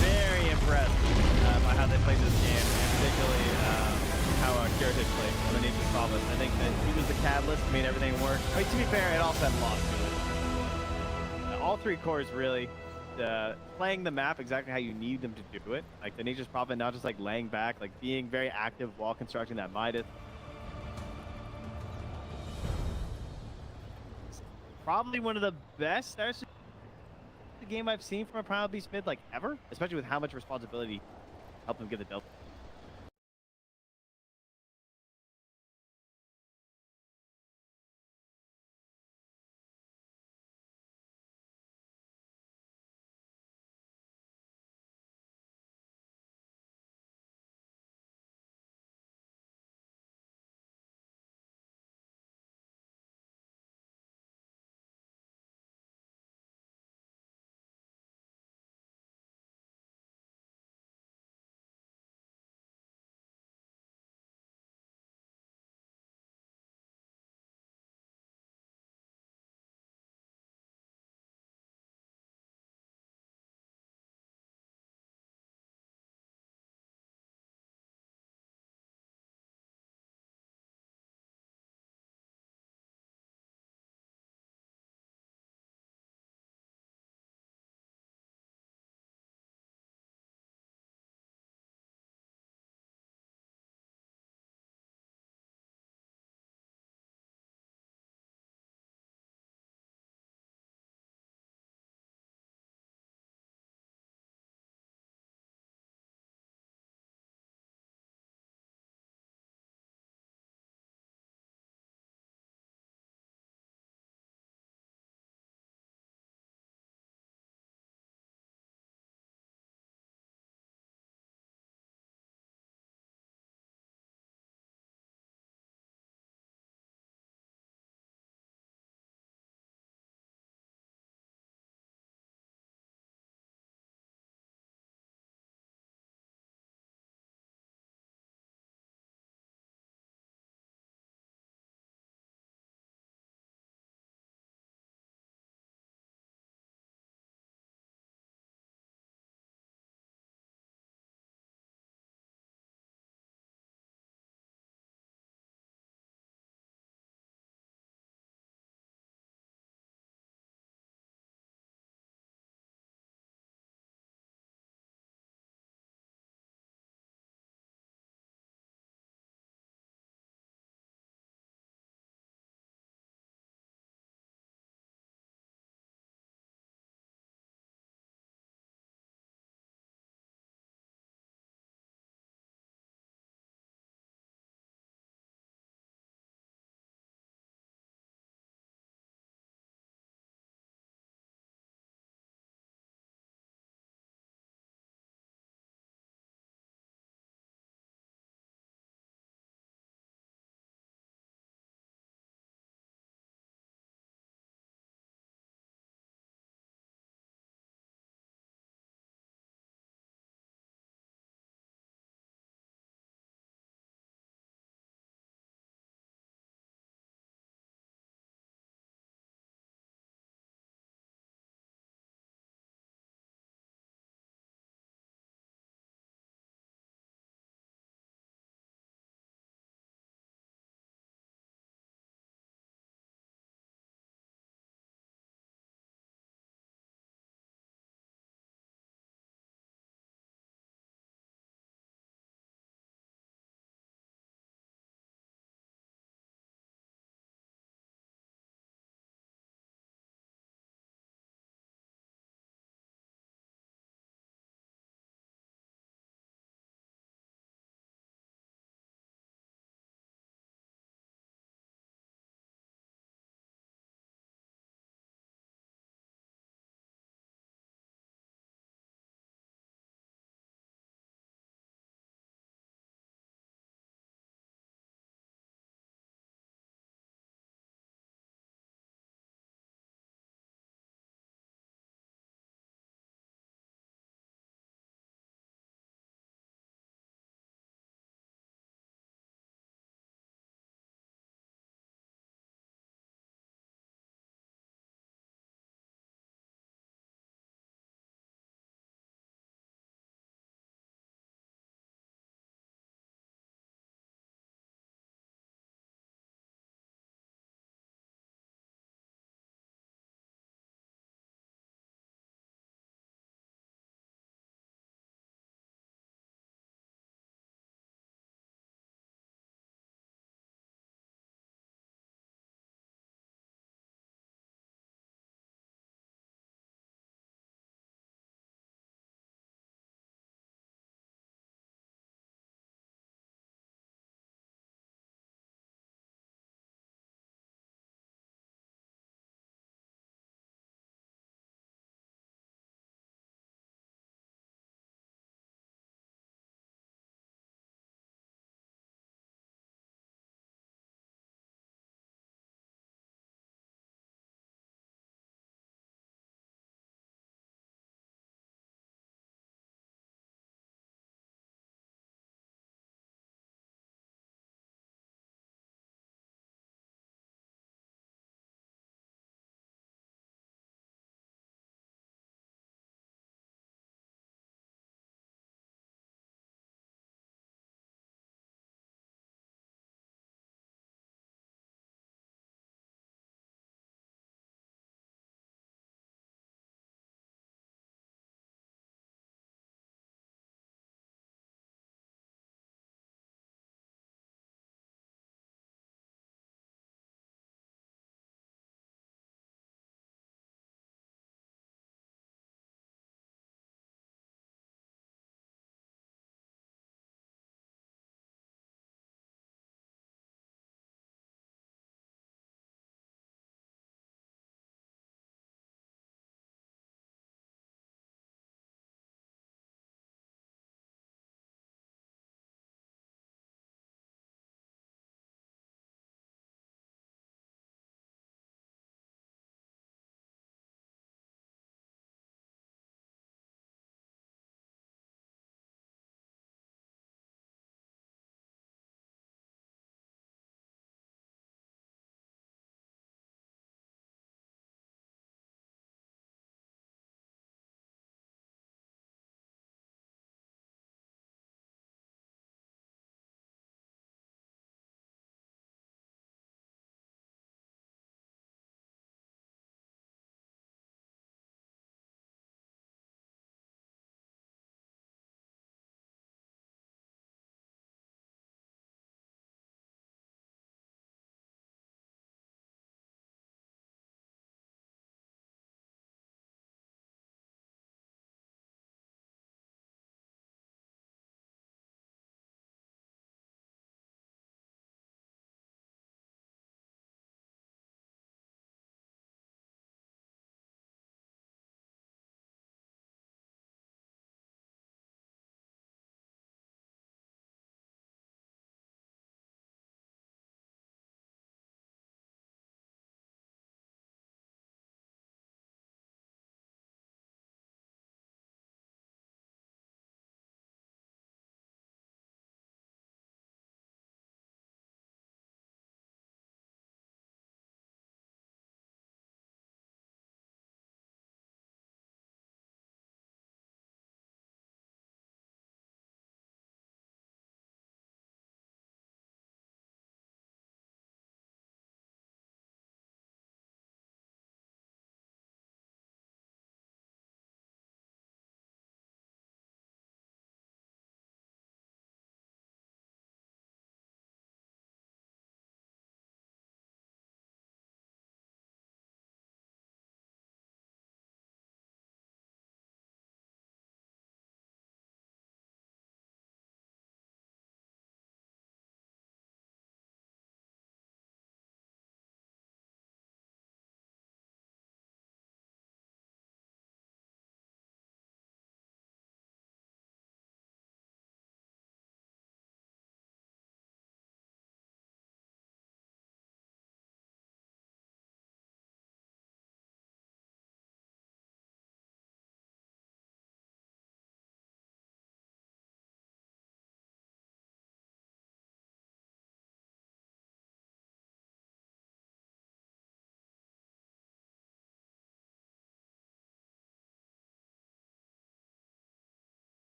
very impressed by how they played this game, and particularly how Heritage played on the Nature's Province. I think that he was the catalyst, made everything work. I mean, to be fair, it also had a lot to it. All 3 cores really playing the map exactly how you need them to do it. Like the Nature's Prophet, not just like laying back, like being very active while constructing that Midas. Probably one of the best starts to the game I've seen from a Primal Beast mid like ever, especially with how much responsibility helped him get the delta.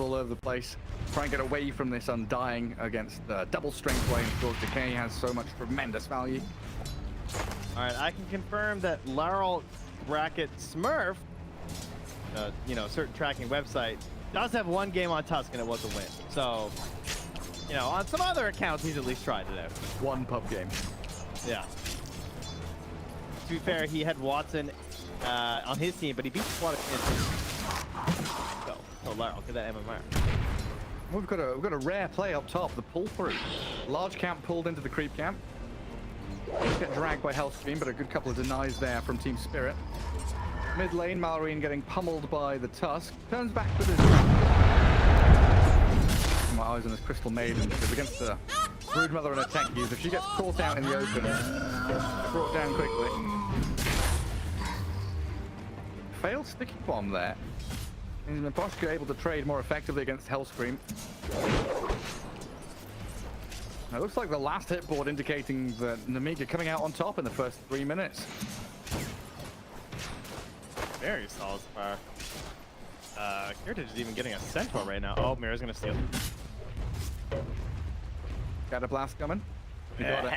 all over the place. Try and get away from this Undying against double strength lane. Of course, Decay has so much tremendous value. All right, I can confirm that Laurel Bracket Smurf, you know, certain tracking website, does have one game on Tusk and it was a win. So, you know, on some other accounts, he's at least tried it out. One pub game. Yeah. To be fair, he had Watson on his team, but he beat Squad of So Laurel, get that MMR. We've got a rare play up top, the pull through. Large camp pulled into the creep camp. Get dragged by Hellscream, but a good couple of denies there from Team Spirit. Mid lane, Malrine getting pummeled by the Tusk. Turns back with his... My eyes on this Crystal Maiden, because against the Broodmother and a tech user, if she gets caught out in the open, gets brought down quickly. Failed sticky bomb there. Is Miposhka able to trade more effectively against Hellscream? Now, it looks like the last hit board indicating that NEMIGA coming out on top in the first 3 minutes. Very solid so far. Heritage is even getting a Centaur right now. Oh, Mira's gonna steal. Got a blast coming. You got it.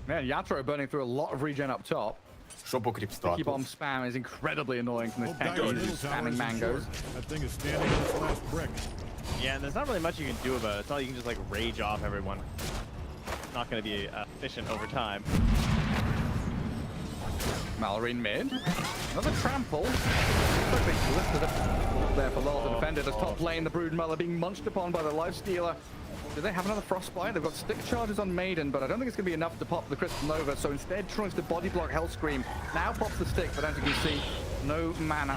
Man, Yatro burning through a lot of regen up top. Що по кріпстату? Sticky bomb spam is incredibly annoying from this tank. Middle He's tower spamming is mangoes. secured. That thing is standing on its last brick. Yeah, and there's not really much you can do about it. It's not like you can just like rage off everyone. Not gonna be efficient over time. Malrine mid. Another trample. Looks like they lifted up there for Lol to defend it as top lane. The Broodmother being munched upon by the Lifestealer. Do they have another Frostbite? They've got stick charges on Maiden, but I don't think it's going to be enough to pop the Crystal Nova. So instead tries to body block Hellscream. Now pops the stick, but as you can see, no mana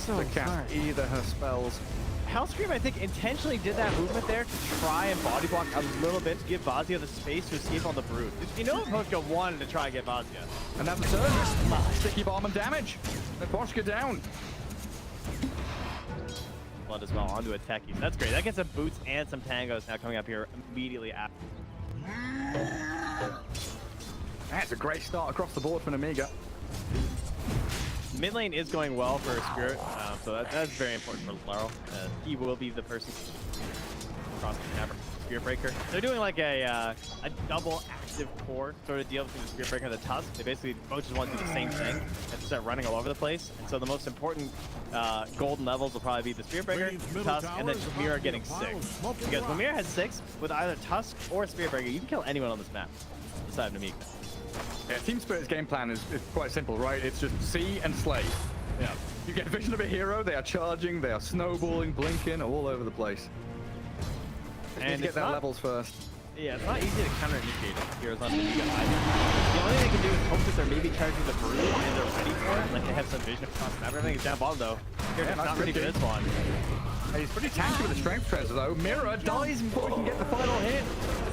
to cast either her spells. Hellscream, I think, intentionally did that movement there to try and body block a little bit to give Vazia the space to escape on the Brood. You know Miposhka wanted to try and get Vazia. And that's the turn. Sticky bomb and damage. Miposhka down. Blood as well onto a techie. So that's great. That gets some boots and some tangos now coming up here immediately after. That's a great start across the board for NEMIGA. Mid lane is going well for Spirit, so that's very important for Laurel. He will be the person across the map. Spirit Breaker. They're doing like a double active core sort of deal between the Spirit Breaker and the Tusk. They basically both just want to do the same thing and start running all over the place. And so the most important golden levels will probably be the Spirit Breaker, Tusk, and then Mira getting 6. Because when Mira has 6, with either Tusk or Spirit Breaker, you can kill anyone on this map, besides NEMIGA. Yeah, Team Spirit's game plan is quite simple, right? It's just see and slay. Yeah. You get vision of a hero, they are charging, they are snowballing, blinking, all over the place. Just need to get their levels first. Yeah, it's not easy to counter-initiate heroes on NEMIGA either. The only thing they can do is hope that they're maybe charging the Brood and they're ready for it, like they have some vision across the map. Everything is down bottom though. Here's not ready for this one. He's pretty tanky with the strength treasure though. Mira dies before he can get the final hit.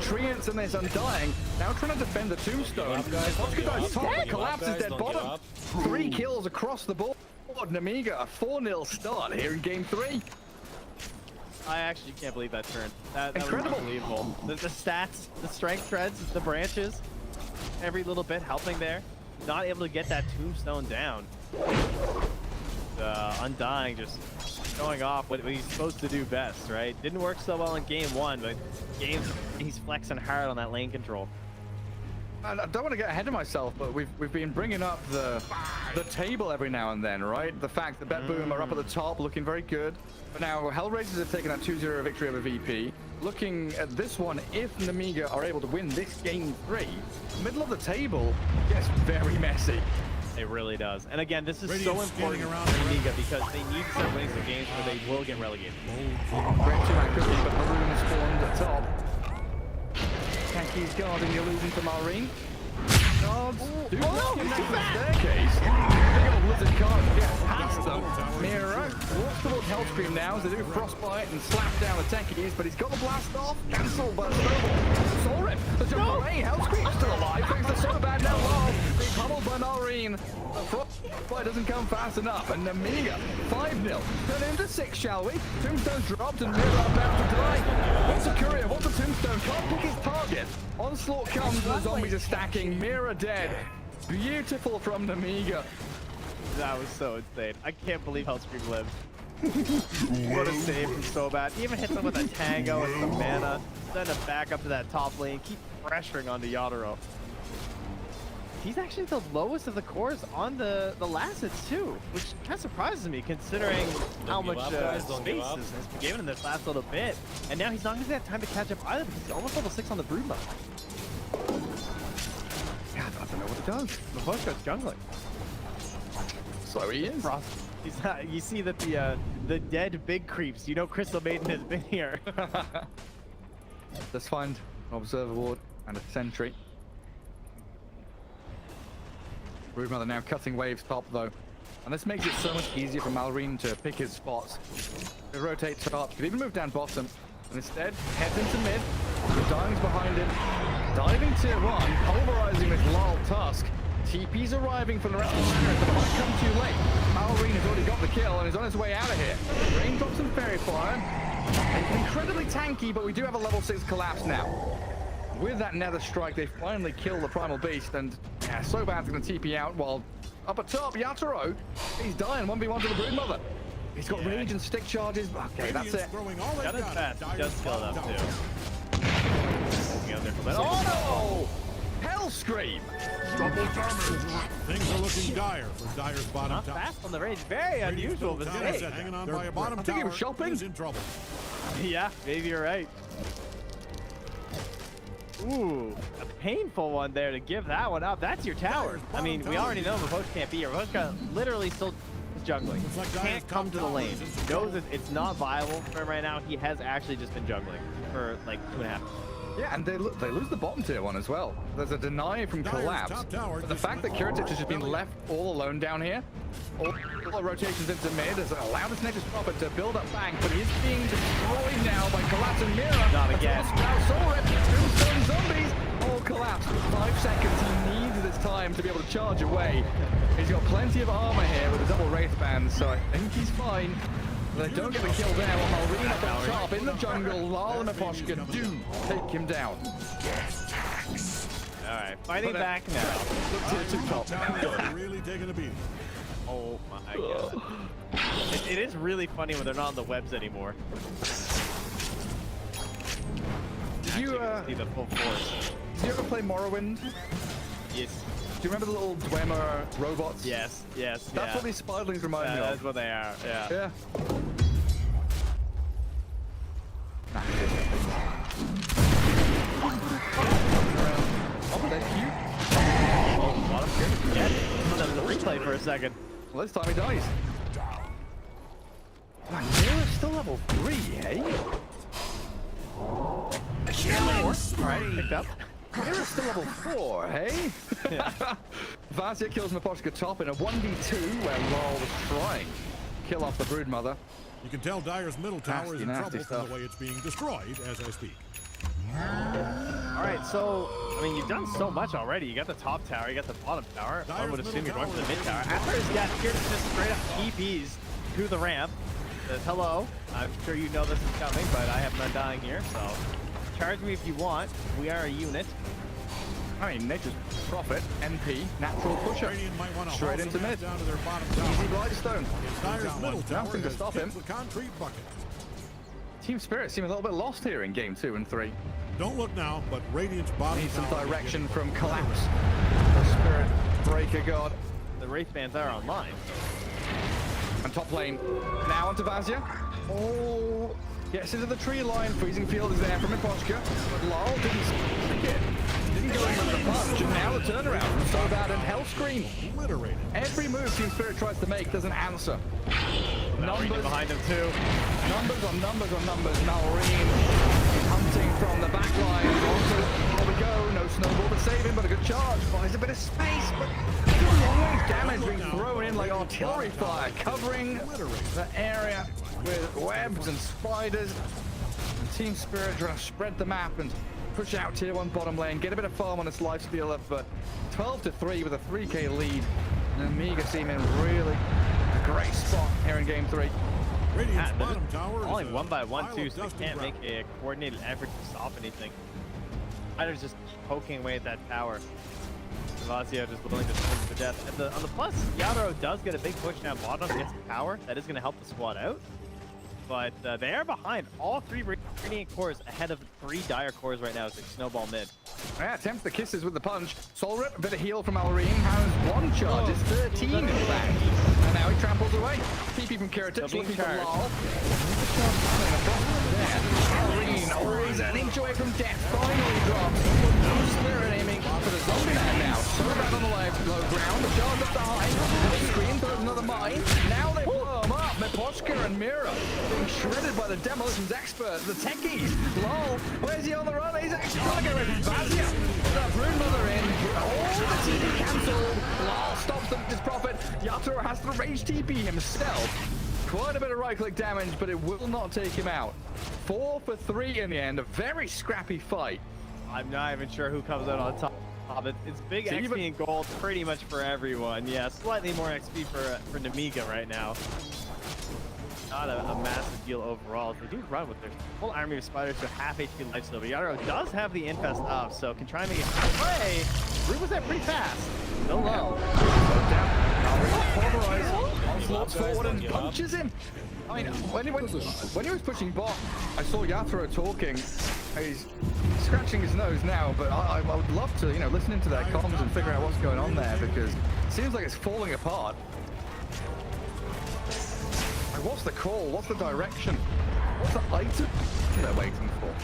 Treants and there's Undying. Now trying to defend the tombstone. Miposhka dies top, collapses dead bottom. 3 kills across the board. NEMIGA, a 4-0 start here in game 3. I actually can't believe that turn. That Incredible. was unbelievable. The stats, the strength treads, the branches, every little bit helping there. Not able to get that tombstone down. Undying just showing off what he's supposed to do best, right? Didn't work so well in game 1, but he's flexing hard on that lane control. I don't want to get ahead of myself, but we've been bringing up the table every now and then, right? The fact that Bet Boom are up at the top, looking very good. But now Hellraisers have taken that 2-0 victory over VP. Looking at this one, if NEMIGA are able to win this game 3, middle of the table gets very messy. It really does. And again, this is so important for NEMIGA because they need to start winning some games or they will get relegated. Great 2-man cookie, but Maroon spawned at top. Tanky's guarding the illusion to Malrine. Guards do not connect the staircase. Big old lizard card gets past them. Mira walks towards Hellscream now as they do frostbite and slap down the tankies, but he's got the blast off. Cancelled by the snowball. Saw him. The jump away. Hellscream's still alive. Thanks to so bad now. Lol. Being pummeled by Malrine. The frostbite doesn't come fast enough. And NEMIGA 5-0. Turn into 6, shall we? Tombstone's dropped and Mira about to die. What's a courier? What's a tombstone? Can't pick his target. Onslaught comes and the zombies are stacking. Mira dead. Beautiful from NEMIGA. That was so insane. I can't believe Hellscream lived. What a save from so bad. Even hits him with a tango and some mana. Send him back up to that top lane. Keep pressuring onto Yadaro. He's actually the lowest of the cores on the last hits too, which kind of surprises me considering how much space has been given in this last little bit. And now he's not going to have time to catch up either because he's almost level 6 on the brood mode. Yeah, I don't know what it does. Mavoshka's jungling. So he is. He's not, you see that the dead big creeps. You know Crystal Maiden has been here. Let's find an observer ward and a sentry. Broodmother now cutting waves top though. And this makes it so much easier for Malrine to pick his spots. He rotates top, could even move down bottom. And instead, heads into mid. The Dying's behind him. Diving tier 1, pulverizing this lol Tusk. TP's arriving from around the center, but it might come too late. Malrine has already got the kill and is on his way out of here. Raindrops and Fairy Fire. Incredibly tanky, but we do have a level 6 collapse now. With that Nether Strike, they finally kill the Primal Beast, and yeah, so bad's gonna TP out while up at top, Yatoro, he's dying 1v1 to the Broodmother. He's got rage and stick charges. Okay, that's it. Got his fast. He does kill it up too. Oh no! Hell Scream! Double damage. Things are looking dire for Dire's bottom Not tower. fast on the range. Very unusual mistake. Hanging on by a bottom I think he tower. was shopping. Is in trouble. Yeah, maybe you're right. Ooh, a painful one there to give that one up. That's your tower. I mean, we already know Mavoshka can't be here. Mavoshka literally still is jungling. Can't come to the lane. Knows that it's not viable for him right now. He has actually just been jungling for like 2.5. Yeah, and they lose the bottom tier one as well. There's a deny from collapse. But the fact that Curative has just been left all alone down here, all the rotations into mid has allowed this Nexus Prophet to build up bank, but he is being destroyed now by Collapse and Mira. Not again. Saw it. Tombstone zombies. All collapse. 5 seconds. He needs this time to be able to charge away. He's got plenty of armor here with a double Wraith Band, so I think he's fine. They don't get the kill there while Malrine up on top in the jungle. Lal and Mavoshka do take him down. Alright, fighting back now. Look to top. Tower really taking a beating. Oh my god. It is really funny when they're not on the webs anymore. Did you See the full force. did you ever play Morrowind? Yes. Do you remember the little Dwemer robots? Yes. That's yeah. what these spiderlings remind me That's of. what they are. Yeah. Yeah. Oh, they're cute. Oh, bottom here. Yeah. That was a replay for a second. Well, this time he dies. Man, Mira's still level 3, hey? Alright, picked up. Mira's still level 4, hey? Vazia kills Mavoshka top in a 1v2 where Lol was trying to kill off the Broodmother. You can tell Dire's middle tower is in Nasty trouble stuff. from the way it's being destroyed as I speak. Alright, so, I mean, you've done so much already. You got the top tower, you got the bottom tower. I would assume you're going for the mid tower. After his death, here to just straight up TPs to the ramp. Says, hello, I'm sure you know this is coming, but I have none dying here, so charge me if you want. We are a unit. I mean, Nature's Prophet, MP, natural pusher. Radiant might want to Straight haul into some mid. down to their bottom tower. Easy Blightstone. Dire's middle tower Nothing to has stop tipped him. the concrete bucket. Team Spirit seem a little bit lost here in game 2 and 3. Don't look now, but Radiant's bottom Need some tower is direction getting- from Collapse. The Spirit Breaker God. The Wraith Bands are online. And top lane. Now onto Vazia. Oh, gets into the tree line. Freezing Field is there from Mavoshka. But Lol didn't stick it. Didn't go in with the punch. And now the turnaround from Sobad and Hellscream. Obliterated. Every move Team Spirit tries to make doesn't answer. Malrine behind him too. Numbers on numbers on numbers. Malrine hunting from the back line. Here we go. No snowball to save him, but a good charge. Buys a bit of space, but long-range damage being thrown in like artillery fire, covering the area with webs and spiders. And Team Spirit trying to spread the map and push out tier 1 bottom lane, get a bit of farm on this lifesteal of 12-3 with a 3k lead. And NEMIGA seem in really a great spot here in game 3. Radiant's They're bottom just tower falling is one by one pile too, of so dust they and can't make gravel. a coordinated effort to stop anything. Fighters just poking away at that tower. Vazio just willing to swim to death. On the plus, Yadro does get a big push down bottom, gets the power. That is going to help the squad out. But they are behind all 3 Radiant cores ahead of 3 Dire cores right now as they snowball mid. Yeah, attempts the kisses with the punch. Soul Rip, a bit of heal from Alreen, has 1 charge. It's 13 in fact. And now he tramples away. TP from Kiritich looking for Lol. Alreen, always an inch away from death. Finally drops. No spirit aiming for the zombie man now. So back on the low ground. The charge up the high. The screen throws another mine. Now they blow him up. Meposhka and Mira being shredded by the demolitions experts, the techies. Lol, where's he on the run? He's actually trying to get rid of Vazia. The Broodmother in. All the TP cancelled. Lol stops them with his profit. Yatoro has to rage TP himself. Quite a bit of right-click damage, but it will not take him out. 4 for 3 in the end. A very scrappy fight. I'm not even sure who comes out on top. It's big XP and gold pretty much for everyone. Yeah, slightly more XP for NEMIGA right now. Not a massive deal overall. They do run with their full army of spiders to half HP lifesteal, but Yadro does have the infest up, so can try and make it play. Root was that pretty fast. Still low. Onslaught's forward and punches him. I mean, when he was pushing bot, I saw Yatoro talking. He's scratching his nose now, but I would love to, you know, listen into their comms and figure out what's going on there, because it seems like it's falling apart. Like, what's the call? What's the direction? What's the item they're waiting for?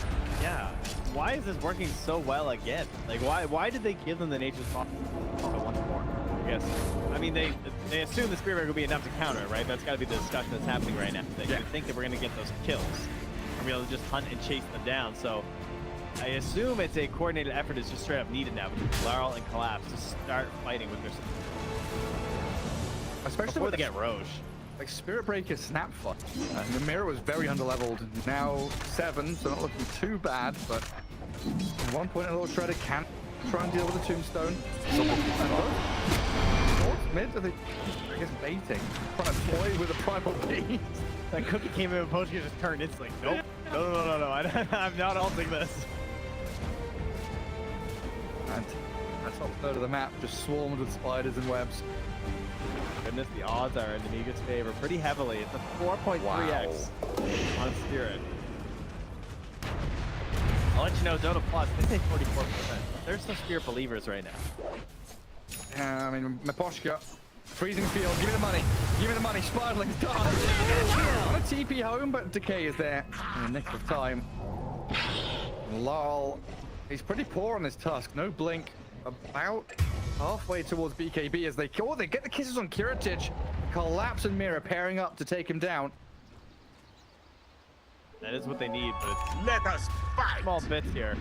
Yeah. Why is this working so well again? Like, why did they give them the Nature's Prophet once more? I guess. I mean, they assume the Spirit Breaker will be enough to counter it, right? That's got to be the discussion that's happening right now. They think that we're going to get those kills. And be able to just hunt and chase them down. So I assume it's a coordinated effort is just straight up needed now between Laurel and Collapse to start fighting with their... Especially before they get Roche. Like Spirit Breaker Snapshot. The mirror was very underleveled. Now 7, so not looking too bad, but at one point a little shredder can try and deal with the tombstone. Mid, I think, I guess baiting. Trying to toy with a primal beast. That cookie came in and Potion just turned. It's like, nope. No. I'm not ulting this. And that top third of the map just swarmed with spiders and webs. Goodness, the odds are in NEMIGA's favor pretty heavily. It's a 4.3x on Spirit. I'll let you know, Dota Plus, they say 44%. There's some Spirit believers right now. Yeah, I mean, Meposhka, freezing field, give me the money. Give me the money, Spiderling's done. On a TP home, but Decay is there in the nick of time. Lol, he's pretty poor on his Tusk, no blink. About halfway towards BKB as they get the kisses on Kiritich. Collapse and Mira pairing up to take him down. That is what they need, but it's Let us fight. small bits here.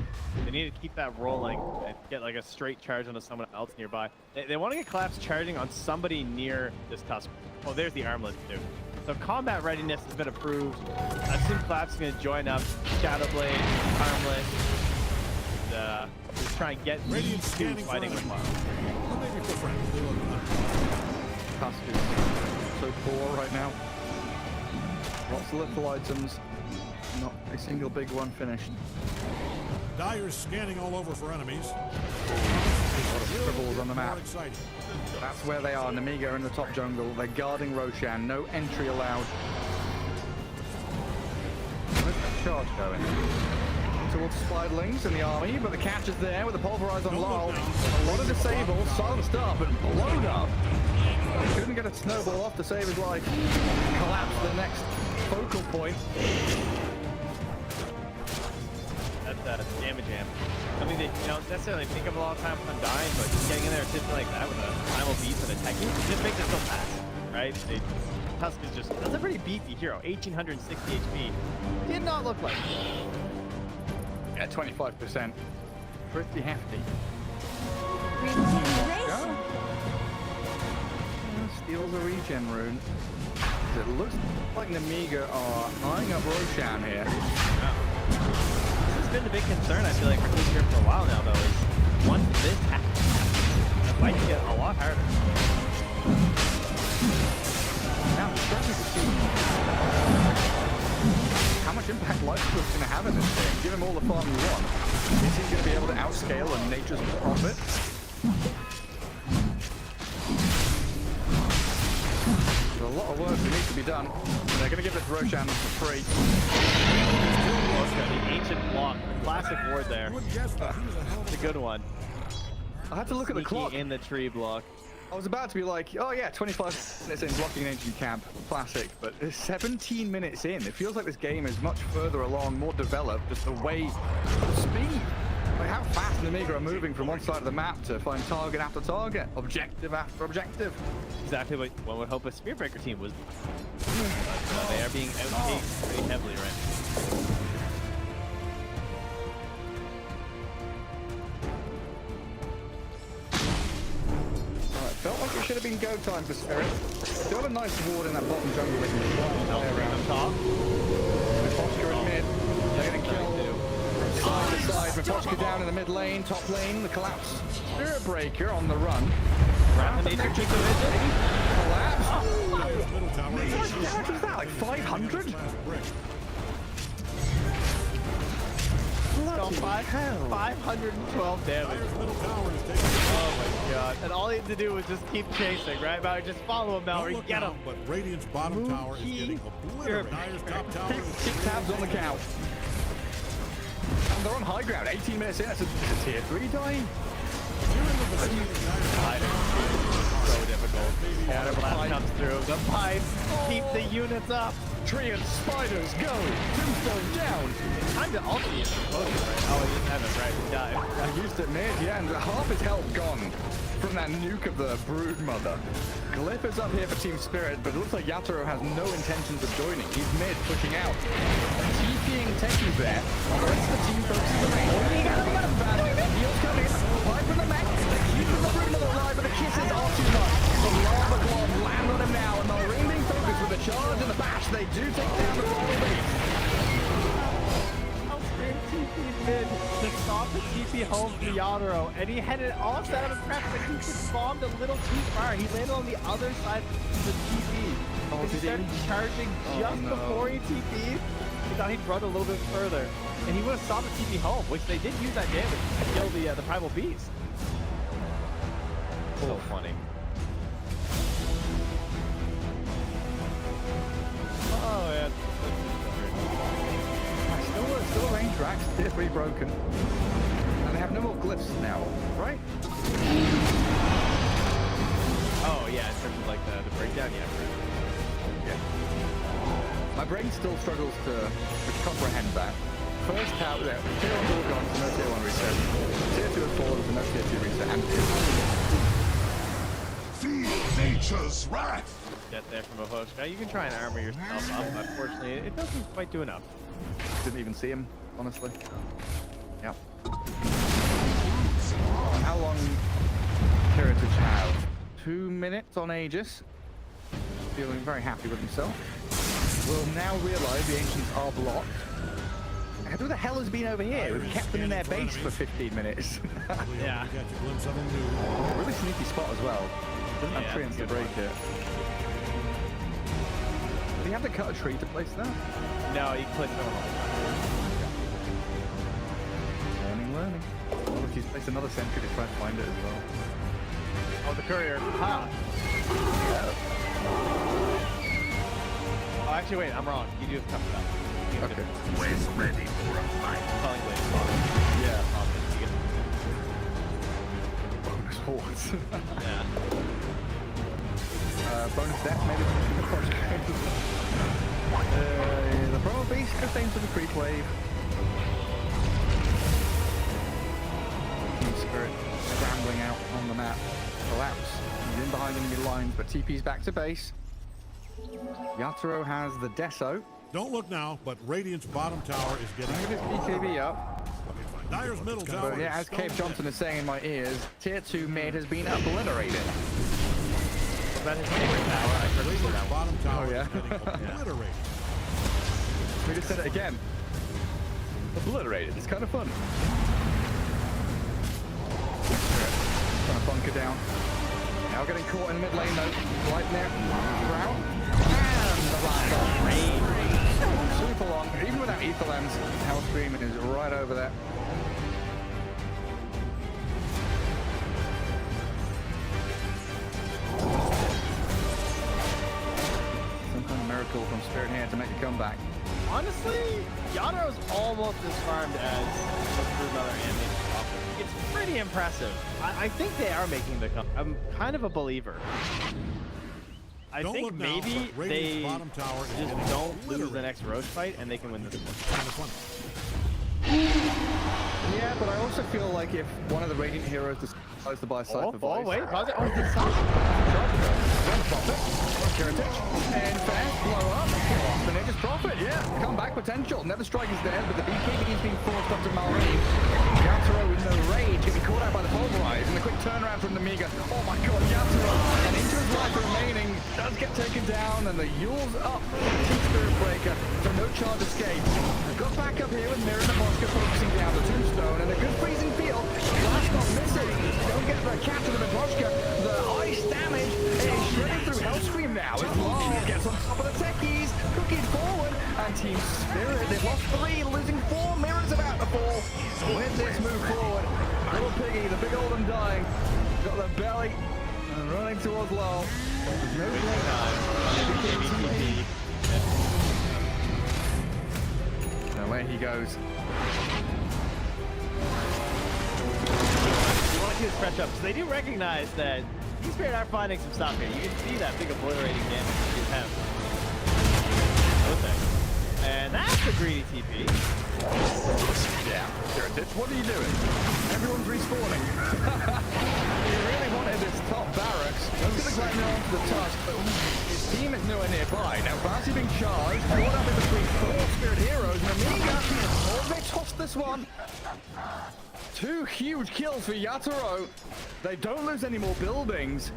They need to keep that rolling and get like a straight charge onto someone else nearby. They want to get Collapse charging on somebody near this Tusk. Oh, there's the Armlet too. So combat readiness has been approved. I assume Collapse is going to join up Shadowblade, Armlet, and just try and get Radiant these two scanning fighting for with enemy. Miles. Well, maybe for friends. They look good. Tusk is so poor right now. Lots of little items. Not a single big one finished. Dire's scanning all over for enemies. A lot of scribbles on the map. More exciting. That's where they are. NEMIGA in the top jungle. They're guarding Roshan. No entry allowed. Where's that charge going? Towards Spiderlings and the army, but the catch is there with the pulverize on Lol. A lot of disabled, silenced up and blown up. Couldn't get a snowball off to save his life. Collapse the next focal point. That's damage amp. I mean, they don't necessarily take up a lot of time on dying, but just getting in there assisting like that with a primal beast and a techie just makes it so fast, right? Tusk is just, that's a pretty beefy hero, 1860 HP. Did not look like it. Yeah, 25%. Pretty hefty. Regeneration. Steals a regen rune. It looks like NEMIGA are eyeing up Roshan here. This has been the big concern, I feel like, for Team here for a while now, though, is once this happens, the fight can get a lot harder. Now, I'm struggling to see how much impact Lightfoot's going to have in this game. Give him all the farm you want. Is he going to be able to outscale a Nature's Prophet? lot of work that needs to be done. They're going to give it to Roshan for free. The ancient block, the classic ward there. Good guess, though. He was a hell of It's a good one. I had to look at the Sneaky clock. in the tree block. I was about to be like, oh yeah, 25 minutes in blocking an ancient camp, classic, but it's 17 minutes in. It feels like this game is much further along, more developed, just the way, the speed. Like how fast NEMIGA are moving from one side of the map to find target after target, objective after objective. Exactly what one would hope a Spearbreaker team was. But they are being outpaced pretty heavily right now. Felt like it should have been go time for Spirit. Still have a nice ward in that bottom jungle with him. On top. Posture in mid. They're going to kill from side to side. Mapochka down in the mid lane, top lane, the collapse. Spirit Breaker on the run. Nature kick the vision. Collapse. Dyer's middle tower. How much damage was that? Like 500? Gone 512 damage. Dyer's middle tower is taking. Oh my god. And all he had to do was just keep chasing, right? Mallory, just follow him, Mallory. Look Get him. down, but Radiant's bottom tower is getting obliterated. Dyer's top tower is Keep tabs on the count. And they're on high ground. 18 minutes in. It's a tier 3 dying. So difficult. Yeah, the blast comes through. The pipe. Keep the units up. Tree and spiders go. Tombstone down. Time to ulti his explosive, right? Oh, he didn't have it, right? He died. I used it mid, yeah, and half his health gone from that nuke of the Brood Mother. Glyph is up here for Team Spirit, but it looks like Yatoro has no intentions of joining. He's mid, pushing out. And TPing Techie there. While the rest of the team focuses on the main. Heals coming. Five from the mech. They're keeping the Brood Mother alive, but the kisses are too much. The Lava Glove land on him now, and the ring being focused with the charge and the bash. They do take down the Royal Beast. TP mid to stop the TP home for Yadro, and he had it all set up and prepped, but he just bombed a little too far. He landed on the other side of the TP. Oh, And he did he? started charging just no. before he TP'd. He thought he'd run a little bit further, and he would have stopped the TP home, which they did use that damage to kill the Primal Beast. So funny. Oh, yeah. Still a range rack, tier 3 broken. And they have no more glyphs now, right? Oh, yeah, in terms of like the breakdown, yeah. My brain still struggles to comprehend that. First tower, tier 1's all gone, so no tier 1 reset. Tier 2 has fallen, so no tier 2 reset, and tier 3. Feel nature's wrath. Get there from a hook. Now you can try and armor yourself up. Unfortunately, it doesn't quite do enough. Didn't even see him, honestly. Yeah. How long Heritage have? 2 minutes on Aegis. Feeling very happy with himself. Will now realize the Ancients are blocked. Who the hell has been over here? We've kept them in their base for 15 minutes. Yeah. Catch a glimpse of him new. Really sneaky spot as well. Doesn't have Yeah, treants to good break one. it. Did he have to cut a tree to place that? No, he clicked on Learning. Well, if he's placed another sentry to try and find it as well. Oh, the courier. Ha! Oh, actually, wait, I'm wrong. You do have to come up. Okay. Always ready for a fight. Calling Blade Box. Yeah. You Bonus hordes. get- Yeah. Bonus death, maybe. The Primal Beast just aims for the creep wave. Team Spirit scrambling out on the map. Collapse. He's in behind enemy lines, but TP's back to base. Yatoro has the Deso. Don't look now, but Radiant's bottom tower is getting. Look at his BKB up. Okay, fine. Dyer's middle tower. But yeah, is as Cave stone Johnson is saying in my ears, tier 2 mid has been obliterated. That is favorite tower. I heard Radiant's that one. bottom tower yeah. is getting obliterated. We just said it again. Obliterated. It's kind of fun. Trying to bunker down. Now getting caught in the mid lane though. Right there. Route. And the blast off. Super long. Even without Ether Lens, Hellscream is right over there. physical from Spirit here to make a comeback. Honestly, Yadaro's almost as farmed as Brunmiller and Nature. It's pretty impressive. I think they are making the comeback. I'm kind of a believer. I Don't think look now, maybe but they Radiant's bottom tower is just getting don't lose the obliterated. next Roach fight and they can win this one. Kind of fun. Yeah, but I also feel like if one of the Radiant heroes decides to buy side for Wait, pause it. Oh, it's and fast, blow up, kill off the Nature's Prophet, yeah, comeback potential. Never Strike is there, but the BKB is being forced onto Malrine. Yatoro in no rage, getting caught out by the pulverize, and the quick turnaround from NEMIGA. Oh my god, Yatoro, and into his life remaining, does get taken down, and the Yule's up. Spirit Breaker, so no charge escape. Got back up here with Mirror and Bosca focusing down the tombstone, and a good freezing field. Blast not missing. Don't get the capture of the Bosca. The ice damage is shredding through Hellscream now. It's long, gets on top of the techies, cooking forward, and Team Spirit, they've lost 3, losing 4. Mirror's about to fall. With this move forward, little piggy, the big old undying, got the belly and running towards low. There's no play. And away he goes. You want to see this fresh up. So they do recognize that Team Spirit are finding some stuff here. You can see that big obliterating damage that you have. Okay. And that's a greedy TP. Yeah. Heritage, what are you doing? Everyone's respawning. He really wanted this top barracks. Goes to the Glamour onto the tusk, but his team is nowhere nearby. Now Barty being charged, caught up in between 4 Spirit heroes, and NEMIGA, oh, they tossed this one. 2 huge kills for Yatoro. They don't lose any more buildings.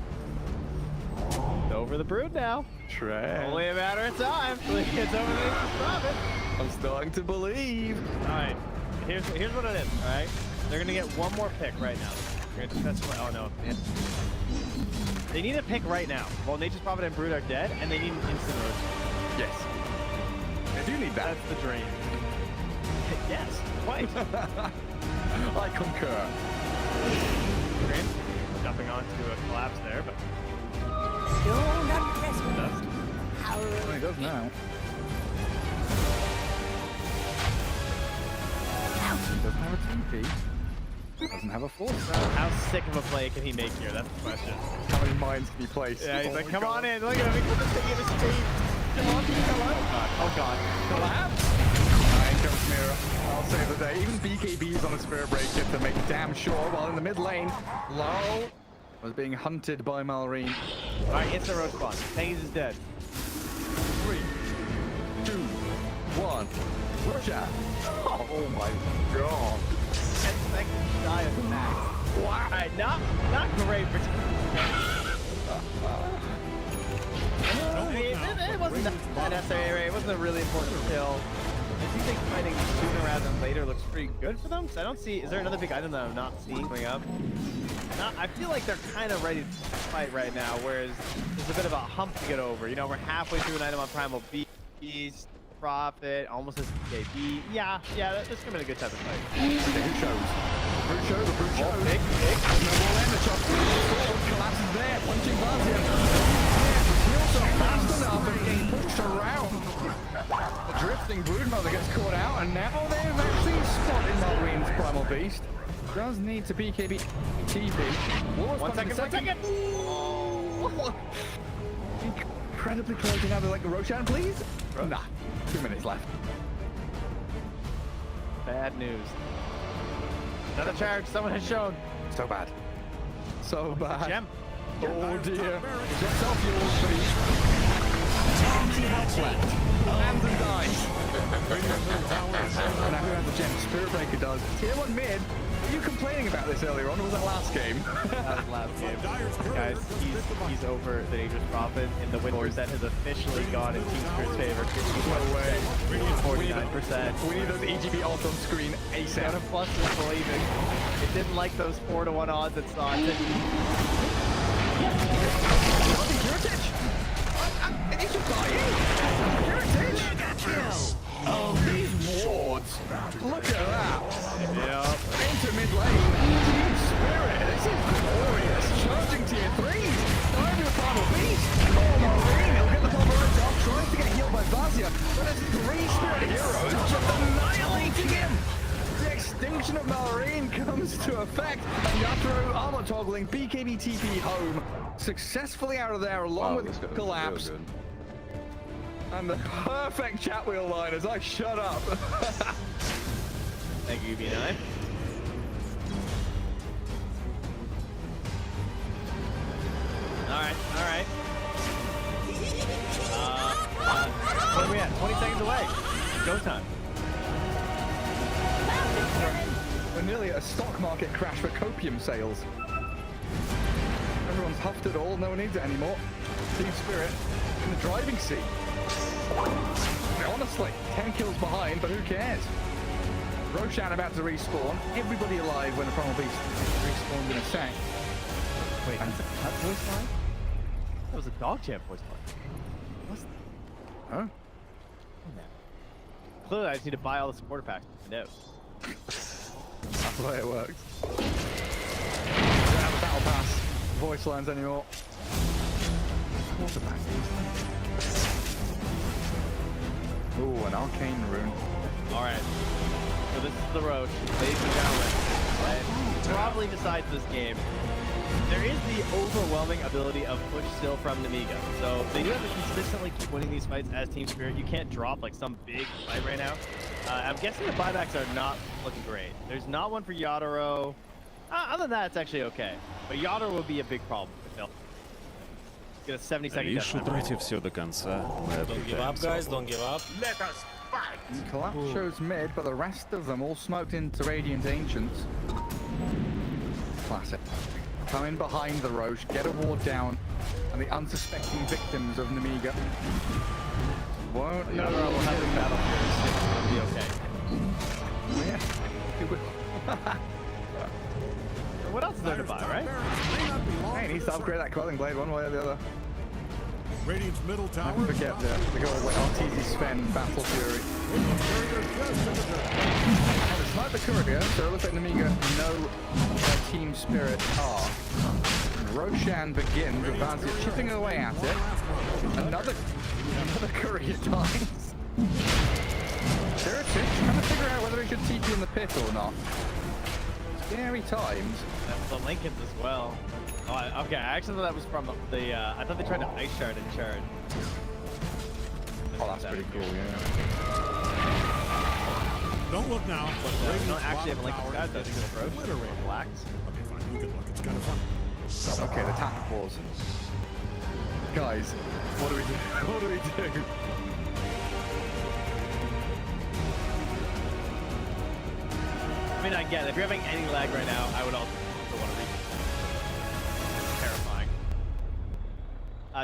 Over the Brood now. Trey. Only a matter of time. It's over the Prophet. I'm starting to believe. All right. Here's what it is. All right. They're gonna get one more pick right now. They're gonna specify. Oh no. Man. They need a pick right now. Well, Nature's Prophet and Brood are dead, and they need an instant roast. Yes. They do need that. That's the dream. Yes. Quite. I concur. Dream. Jumping onto a collapse there, but. Don't impress me. Dust. Well, he does now. He doesn't have a TP. He doesn't have a force. How sick of a play can he make here? That's the question. How many mines can he place? Yeah, he's Oh like, my come God. on in. Look at him. He put this thing in his feet. Come on, hello. Oh God. Collapse. In comes Mira. I'll save the day. Even BKB's on a Spirit Breaker to make damn sure. While in the mid lane, Lowell was being hunted by Malrine. All right, instant roast spawn. Tangies is dead. 3, 2, 1. Rush out. Oh my God. 10 seconds shy of the max. Wow. All right, not great for. It wasn't that necessary, right? It wasn't a really important kill. I do think fighting sooner rather than later looks pretty good for them. Because I don't see. Is there another big item that I'm not seeing coming up? No, I feel like they're kind of ready to fight right now, whereas there's a bit of a hump to get over. You know, we're halfway through an item on Primal Beast, Prophet, almost as KB. Yeah, this could have been a good time to fight. Who shows? Brute show, the brute show. Big. No more end, the chop forward, collapses there, punching Barty. Heals up fast enough and getting pushed around. The drifting Broodmother gets caught out, and now they've actually spotted Malrine's Primal Beast. Does need to BKB TP. 1 second, 1 second. Oh. Incredibly close, and now they're like, Roshan, please? Nah, 2 minutes left. Bad news. Another charge someone has shown. So bad. So bad. Gem. Oh dear. Just off yours, please. Empty health left. Lands and dies. Now who has the gem? Spirit Breaker does. Tier 1 mid. Were you complaining about this earlier on, or was that last game? That was last game. Guys, he's over the Nature's Prophet, and the win set has officially gone in Team Spirit's favor. No way. 49%. We need those EGB ult on screen ASAP. Got a plus is believing. It didn't like those 4-to-1 odds it saw. It Heritage! It's just dying! Heritage! Oh, these wards! Look at that! Yep. Into mid lane. Team Spirit, this is glorious. Charging tier 3. Diving the Primal Beast. Oh, Malrine, he'll get the pulverizer off. Trying to get healed Vazia, but there's 3 Spirit Heroes just annihilating him. The extinction of Marine comes to effect. Yatro armor toggling, BKB TP home, successfully out of there along with Collapse. And the perfect chat wheel line as I shut up. Thank you, B9. All right. What are we at? 20 seconds away. Go time. We're nearly at a stock market crash for copium sales. Everyone's huffed it all, no one needs it anymore. Team Spirit in the driving seat. Honestly, 10 kills behind, but who cares? Roshan about to respawn. Everybody alive when the Primal Beast respawned in a sec. Wait, that's voice line? That was a dog champ voice line. What's that? Huh? Clearly, I just need to buy all the supporter packs to find out. That's the way it works. Don't have a battle pass voice lines anymore. Quarterback. Ooh, an arcane rune. All right. So this is the Roche, ladies and gentlemen. And probably decides this game. There is the overwhelming ability of push still from NEMIGA. So they do have to consistently keep winning these fights as Team Spirit. You can't drop like some big fight right now. I'm guessing the buybacks are not looking great. There's not one for Yadaro. Other than that, it's actually okay. But Yadaro would be a big problem if they'll get a 70-second death Лишь утратив все до конца, мы Don't give up, guys. Don't give up. Let us fight. Collapse shows mid, but the rest of them all smoked into Radiant Ancients. Classic. Come in behind the Roche, get a ward down, and the unsuspecting victims of NEMIGA won't know Yadaro will have a battle here. It'll be okay. Yeah. It will. What else is there to buy, right? Hey, he needs to upgrade that Quelling Blade one way or the other. Radiant's middle tower. Don't forget the go away RTZ Sven Battle Fury. And it's not the courier, so it looks like NEMIGA know where Team Spirit are. Roshan begins with Vazia chipping away at it. Another courier dies. Spirit trying to figure out whether he should TP in the pit or not. Scary times. That's the Lincolns as well. Oh, okay, I actually thought that was from the, I thought they tried to ice shard and shard. Oh, that's pretty cool, yeah. Don't look now. But we don't actually have a Lincoln guys, though. Just approach. Relax. Okay, fine. You can look. It's kind of fun. Okay, the tap pause. Guys, what do we do? What do we do? I mean, I get it. If you're having any lag right now, I would also want to read. Terrifying.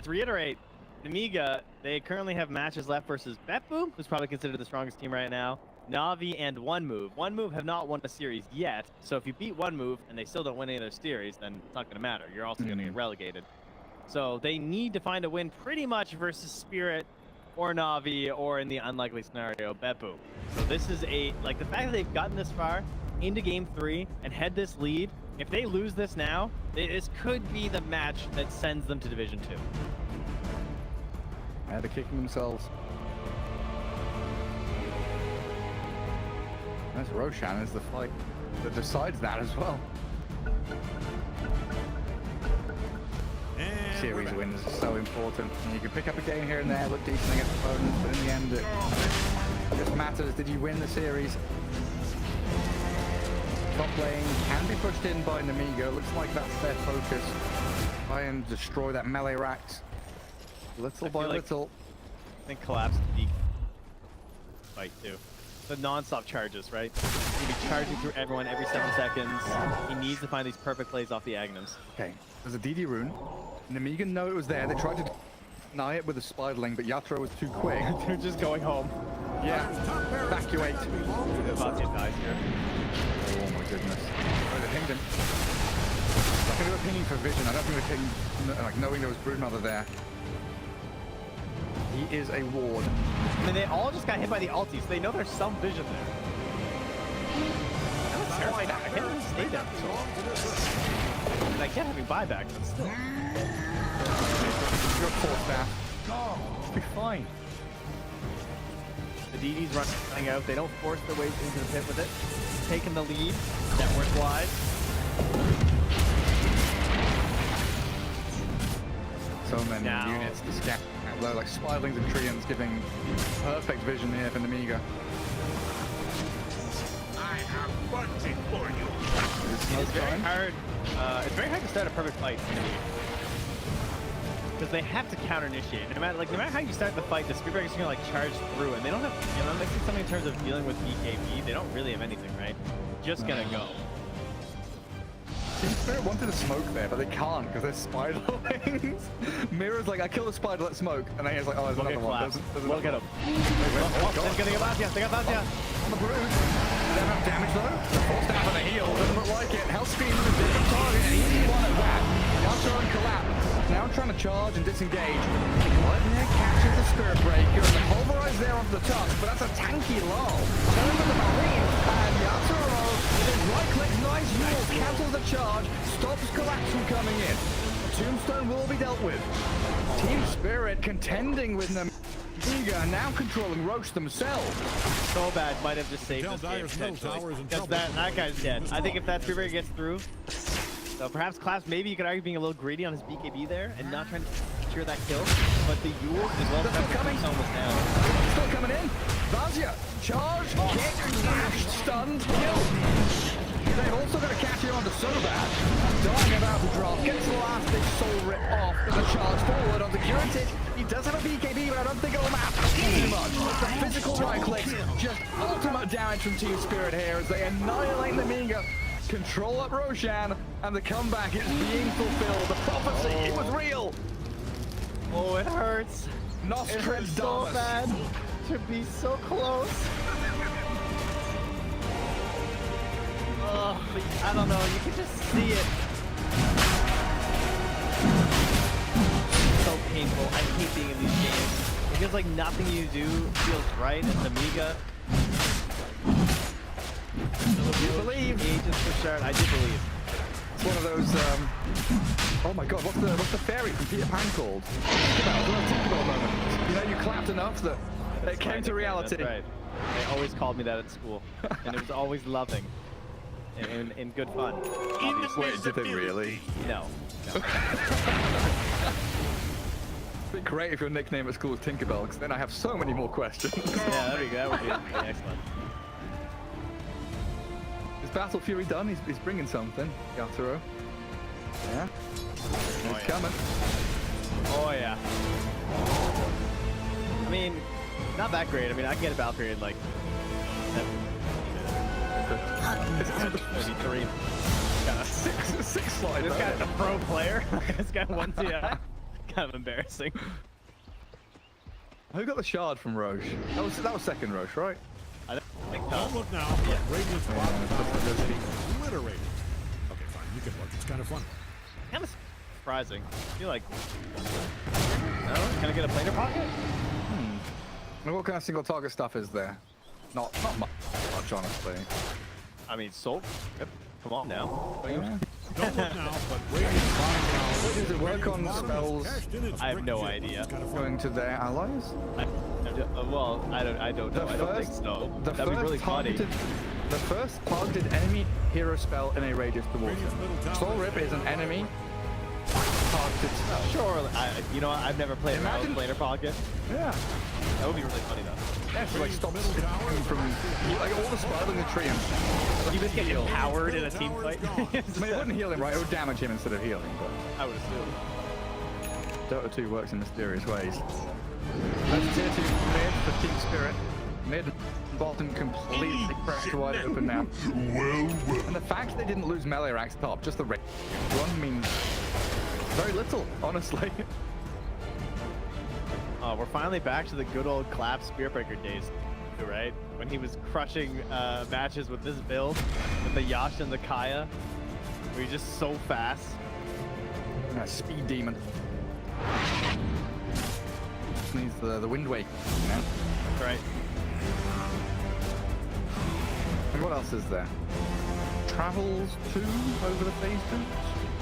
To reiterate, NEMIGA, they currently have matches left versus Betboom, who's probably considered the strongest team right now, Na'Vi, and One Move. One Move have not won a series yet, so if you beat One Move and they still don't win any of their series, then it's not going to matter. You're also going to get relegated. So they need to find a win pretty much versus Spirit or Na'Vi, or in the unlikely scenario, Betboom. So this is the fact that they've gotten this far into Game 3 and had this lead, if they lose this now, this could be the match that sends them to Division 2. Yeah, they're kicking themselves. That's Roshan is the fight that decides that as well. And Series wins is so important. And you can pick up a game here and there, look decent against opponents, but in the end it just matters. Did you win the series? Top lane can be pushed in by NEMIGA. Looks like that's their focus. Try and destroy that melee racks. Little by little. I think Collapse peak fight too. The non-stop charges, right? He'll be charging through everyone every 7 seconds. He needs to find these perfect plays off the Agnums. Okay, there's a DD rune. NEMIGA know it was there. They tried to deny it with a Spiderling, but Yatro was too quick. They're just going home. Yeah, evacuate. Vazia dies here. Oh my goodness. Oh, they pinged him. I think they were pinging for vision. I don't think they pinged, like, knowing there was Broodmother there. He is a ward. I mean, they all just got hit by the ulti, so they know there's some vision there. That was terrifying. I can't even stay down for so long. And I can't have any buyback, but still. You're a poor staff. It'll be fine. DD's running out. They don't force their way into the pit with it. Taking the lead, network-wise. So many units to scan. Like Spidlings and Treants giving perfect vision here for NEMIGA. I have bunting for you. It's very hard. It's very hard to start a perfect fight because they have to counter-initiate. No matter how you start the fight, the Spearbreaker's gonna like charge through, and they don't have. You know, unless it's something in terms of dealing with BKB, they don't really have anything, right? Just gonna go. Team Spirit wanted to smoke there, but they can't because they're Spiderlings. Mira's like, I killed a spider, let's smoke. And then he's like, oh, there's another one. Look at him. They're gonna get Batia. They got Batia. On the Brood. They don't have damage though. They're forced down for the heal. Doesn't look like it. Hellscream with a different target. An easy one at that. Yasha and collapse. Now trying to charge and disengage. Lightning catches the Spirit Breaker and the pulverize there onto the tusk, but that's a tanky low. Turn to the Marine and Yaturo with his right click, nice use, cancels the charge, stops collapse from coming in. Tombstone will be dealt with. Team Spirit contending with NEMIGA, now controlling Roche themselves. So bad, might have just saved this game potentially. Because that guy's dead. I think if that Spearbreaker gets through, so perhaps Claps, maybe you could argue being a little greedy on his BKB there and not trying to secure that kill. But the Yule as well as coming almost down. Still coming in. Vazia, charge, kick, slashed, stunned, kill. They've also got to catch him onto Sobat. Dying about to drop, gets the last big soul rip off with a charge forward onto Curative. He does have a BKB, but I don't think it'll matter too much. The physical right clicks, just ultimate damage from Team Spirit here as they annihilate NEMIGA. Control up Roshan, and the comeback is being fulfilled. The prophecy, it was real. Oh, it hurts. It hurts so bad to be so close. Oh, I don't know. You can just see it. So painful. I hate being in these games. It feels like nothing you do feels right. And NEMIGA. You believe? Ages for sure. I do believe. It's one of those. Oh my God! What's the fairy from Peter Pan called? Tinkerbell moment. You know, you clapped enough that it came to reality. That's right. They always called me that at school, and it was always loving, in good fun. Obviously. Wait, did they really? No. It'd be great if your nickname at school was Tinkerbell, because then I have so many more questions. Yeah, that would be excellent. Is Battle Fury done? He's bringing something, Yaturo. Yeah. He's coming. Oh yeah. I mean, not that great. I mean, I can get a Battle Fury in like 33. Six slides. This guy's a pro player. This guy wants yeah. Kind of embarrassing. Who got the shard from Roche? That was second Roche, right? I think Don't look now. Yeah. Radiant's bottom tower is being obliterated. Okay, fine. You can look. It's kind of fun. Kind of surprising. I feel like. No? Can I get a planar pocket? What kind of single target stuff is there? Not much, honestly. I mean, Soul. Yep. Come on now. Yeah. Don't look now, but Radiant's bottom tower. Does it work on spells I have no idea. going to their allies? Well, I don't know. I don't think so. That'd be really funny. The first targeted enemy hero spell in a radius promotion. Soul Rip is an enemy targeted spell. Sure. You know what? I've never played around with planar pocket. Yeah. That would be really funny though. That's like stops him from like all the Spidling and Treants. You just get empowered in a team fight. I mean, it wouldn't heal him, right? It would damage him instead of healing, but I would assume. Dota 2 works in mysterious ways. That's tier 2 mid for Team Spirit. Mid and bottom completely cracked wide open now. And the fact they didn't lose melee racks top, just the rate one means very little, honestly. Oh, we're finally back to the good old Clap Spearbreaker days, right? When he was crushing matches with this build, with the Yasha and the Kaya, where he's just so fast. Speed demon. Needs the wind wake, you know? That's right. And what else is there? Travels 2 over the phase 2?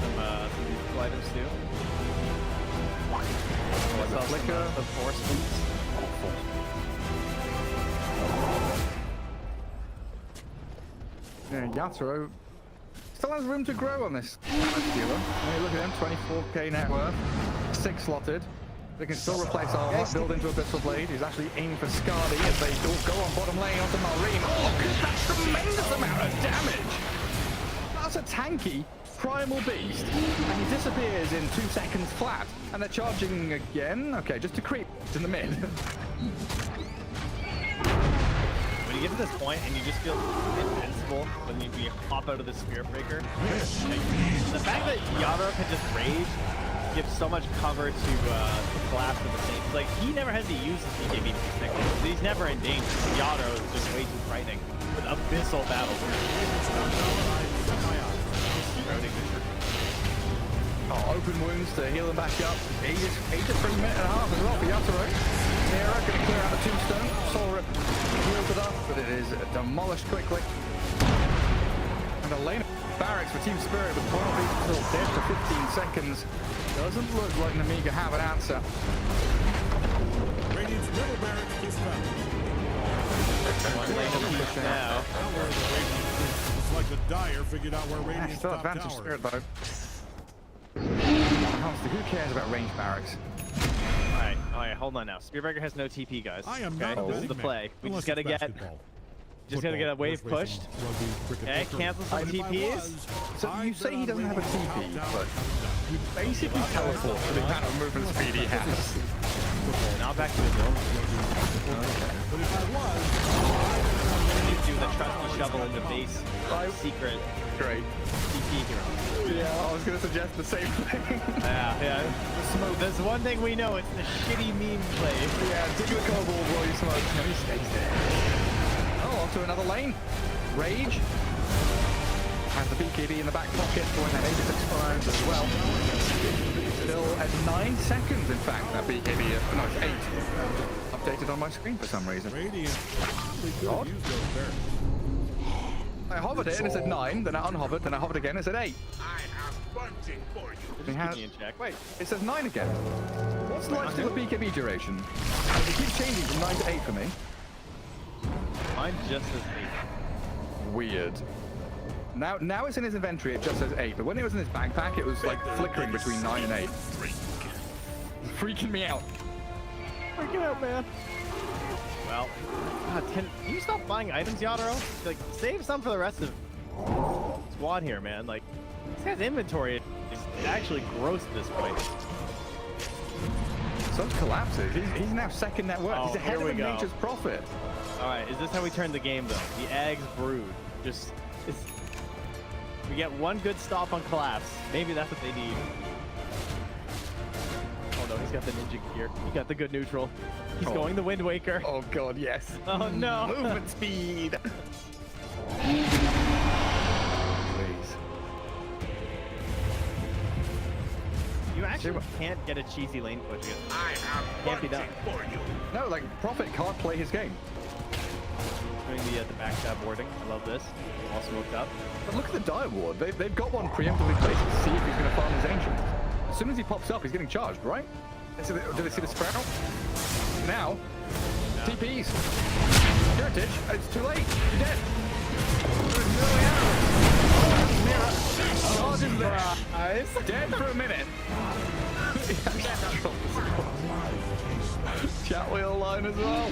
Some useful items too. What's The Flicker? Force Fleets. Yeah, Yatoro still has room to grow on this dealer. I mean, look at him, 24k net worth, 6 slotted. They can still replace armor, build into Abyssal Blade. He's actually aiming for Scardy as they go on bottom lane onto Marine. Oh, that's tremendous amount of damage! That's a tanky primal beast, and he disappears in 2 seconds flat. And they're charging again. Okay, just to creep in the mid. When you get to this point and you just feel invincible when you hop out of the Spirit Breaker, like, the fact that Yadro can just rage gives so much cover to Collapse at the same. Like, he never has to use his BKB technique. He's never in danger. Yadro is just way too frightening with abyssal battle. Oh, open wounds to heal him back up. 8 to 3 minute and a half as well for Yatoro. Mira gonna clear out the tombstone. Soul Rip heals it up, but it is demolished quickly. And a lane of barracks for Team Spirit with one beat still dead for 15 seconds. Doesn't look like NEMIGA have an answer. Radiant's middle barracks is found. One lane of push now. It's like the Dire figured out where Radiant's Still top advantage tower. Spirit though. Who cares about ranged barracks? Alright, hold on now. Spearbreaker has no TP, guys. I am okay? not This is the play. We just gotta get a wave pushed. Okay, cancel some TPs. So you say he doesn't have a TP, but he basically teleports for the amount of movement speed he has. Now back to his own. But if I was, Do the trusty shovel in the base secret Great. TP hero. Yeah, I was gonna suggest the same thing. Yeah. There's one thing we know, it's the shitty meme play. Yeah, dig the cobalt while you smoke. No, he stays there. Oh, onto another lane. Rage. Has the BKB in the back pocket for when that Aegis expires as well. Still at 9 seconds, in fact, that BKB. No, it's 8. Updated on my screen for some reason. Radiant Odd. use those barracks. I hovered it and it said 9, then I unhovered, then I hovered again and it said 8. I have bunting for you. He has- Keep me in check. Wait, it says 9 again. What's the lifesteal of BKB duration? It keeps changing from 9 to 8 for me. Mine just says 8. Weird. Now it's in his inventory, it just says 8, but when it was in his backpack, it was like flickering between 9 and 8. Freaking me out. Freaking out, man. Well, God, can you stop buying items, Yadro? Like, save some for the rest of the squad here, man. Like, this guy's inventory is actually gross at this point. So collapses. He's now second net worth. Oh, He's ahead here we of go. Nature's Prophet. All right, is this how we turn the game, though? The eggs brood. We get one good stop on Collapse. Maybe that's what they need. Oh no, he's got the ninja gear. He got the good neutral. He's going the Wind Waker. Oh god, yes. Oh no. Movement speed. Please. You actually can't get a cheesy lane push. I have Can't be bunting done. for you. No, like, Prophet can't play his game. Doing the backstab warding. I love this. All smoked up. But look at the Dire Ward. They've got one preemptively placed to see if he's going to farm his Ancient. As soon as he pops up, he's getting charged, right? Do they see the Sprout? Now, TPs. Heritage, it's too late. You're dead. There's no way out. Mira. Charges there. Dead for a minute. Chat wheel line as well.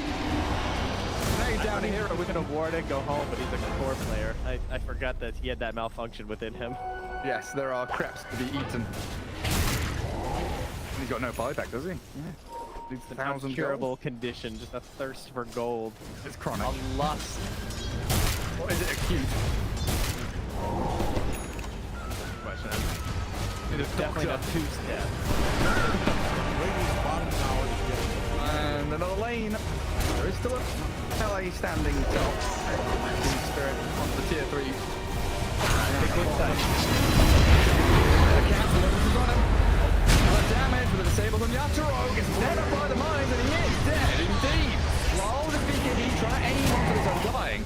Now he's down to hero with Gonna ward it, go home, but he's a core player. I forgot that he had that malfunction within him. Yes, there are crepes to be eaten. He's got no buyback, does he? Yeah. It's an 1,000 incurable condition, just a thirst for gold. It's chronic. A lust. Or is it acute? Question. It is definitely a two-step. Radiant's bottom tower is getting And another lane. There is still a LA standing top. Team Spirit on the tier 3. Good side. The cancel is on him. Damage with a disabled on Yatoro. Gets dead up by the mines, and he is dead indeed. Lol, the BKB trying to aim onto his own dying.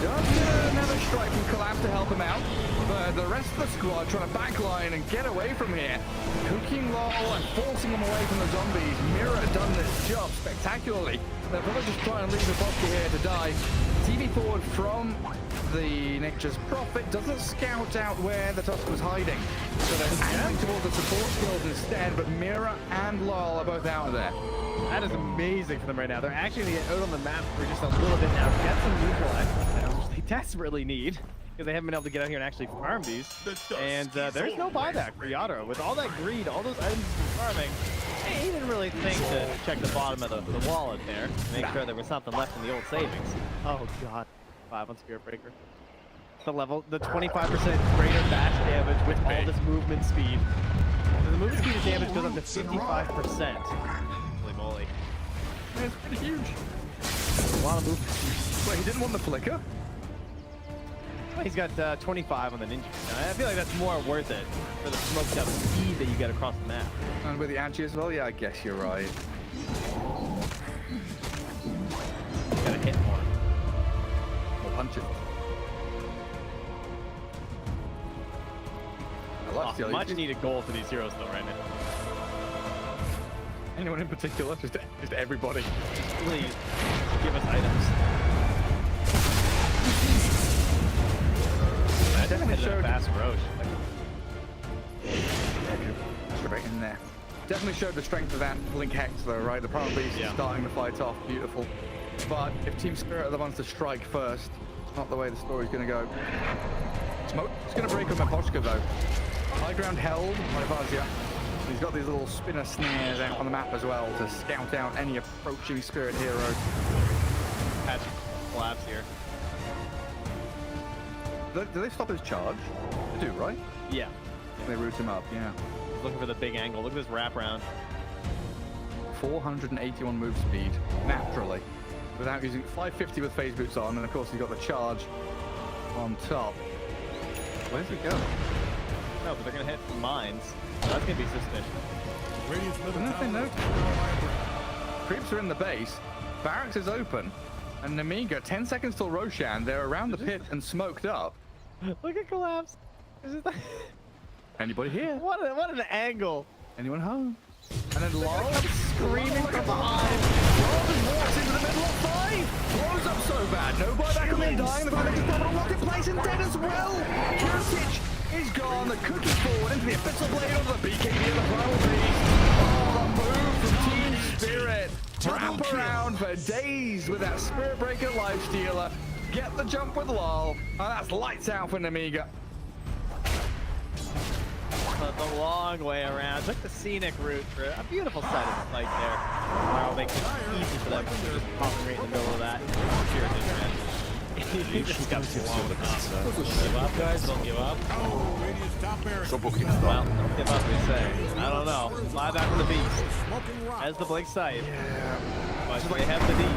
Does get another strike from Collapse to help him out. But the rest of the squad trying to backline and get away from here. Cooking Lol and forcing him away from the zombies. Mira done this job spectacularly. They're probably just trying to leave the box here to die. TV forward from the Nature's Prophet doesn't scout out where the Tusk was hiding. So they're angling towards the support skills instead, but Mira and Lol are both out of there. That is amazing for them right now. They're actually going to get out on the map for just a little bit now. Get some neutral access, which they desperately need, because they haven't been able to get out here and actually farm these. And there's no buyback for Yadro. With all that greed, all those items he's farming, he didn't really think to check the bottom of the wallet there to make sure there was something left in the old savings. Oh god, 5 on Spirit Breaker. The 25% greater bash damage with all this movement speed. So the movement speed of damage goes up to 55%. Holy moly. It's pretty huge. A lot of movement speed. Wait, he didn't want the flicker? Well, he's got 25 on the ninja. Now, I feel like that's more worth it for the smoked up speed that you get across the map. And with the Agi as well? Yeah, I guess you're right. You gotta hit more. Or punch it. Oh, much needed goal for these heroes though right now. Anyone in particular? Just everybody. Please give us items. That definitely showed fast Roche. Straight in there. Definitely showed the strength of that Blink Hex though, right? The Power Beast is starting the fight off. Beautiful. But if Team Spirit are the ones to strike first, it's not the way the story's going to go. Smoke. It's going to break on Mapochka though. High ground held by Vazia. He's got these little spinner snares out on the map as well to scout out any approaching Spirit hero. Patch collapse here. Do they stop his charge? They do, right? Yeah. They root him up, yeah. He's looking for the big angle. Look at this wraparound. 481 move speed, naturally. Without using 550 with phase boots on, and of course he's got the charge on top. Where's he go? No, but they're gonna hit mines. So that's gonna be suspicious. I don't know if they know. Creeps are in the base. Barracks is open. And NEMIGA, 10 seconds till Roshan. They're around the pit and smoked up. Look at collapse. Anybody here? What an angle. Anyone home? And then Laurel screaming from behind. Laurel just walks into the middle of 5. Blows up so bad. No buyback on the Undying. The buyback is probably a rocket place and dead as well. Heritage is gone. The cookie forward into the Abyssal Blade onto the BKB of the Primal Beast. Oh, the move from Team Spirit. Wrap around for days with that Spirit Breaker Lifestealer. Get the jump with Lol. And that's lights out for NEMIGA. The long way around. Took the scenic route for a beautiful side of the fight there. Wow, makes it easy for them to just pop right in the middle of that. Pure man. He just got blown up. Don't give up, guys. Don't give up. Well, don't give up, they say. I don't know. Fly back to the beast. As the Blake site. Yeah. But they have the deeps.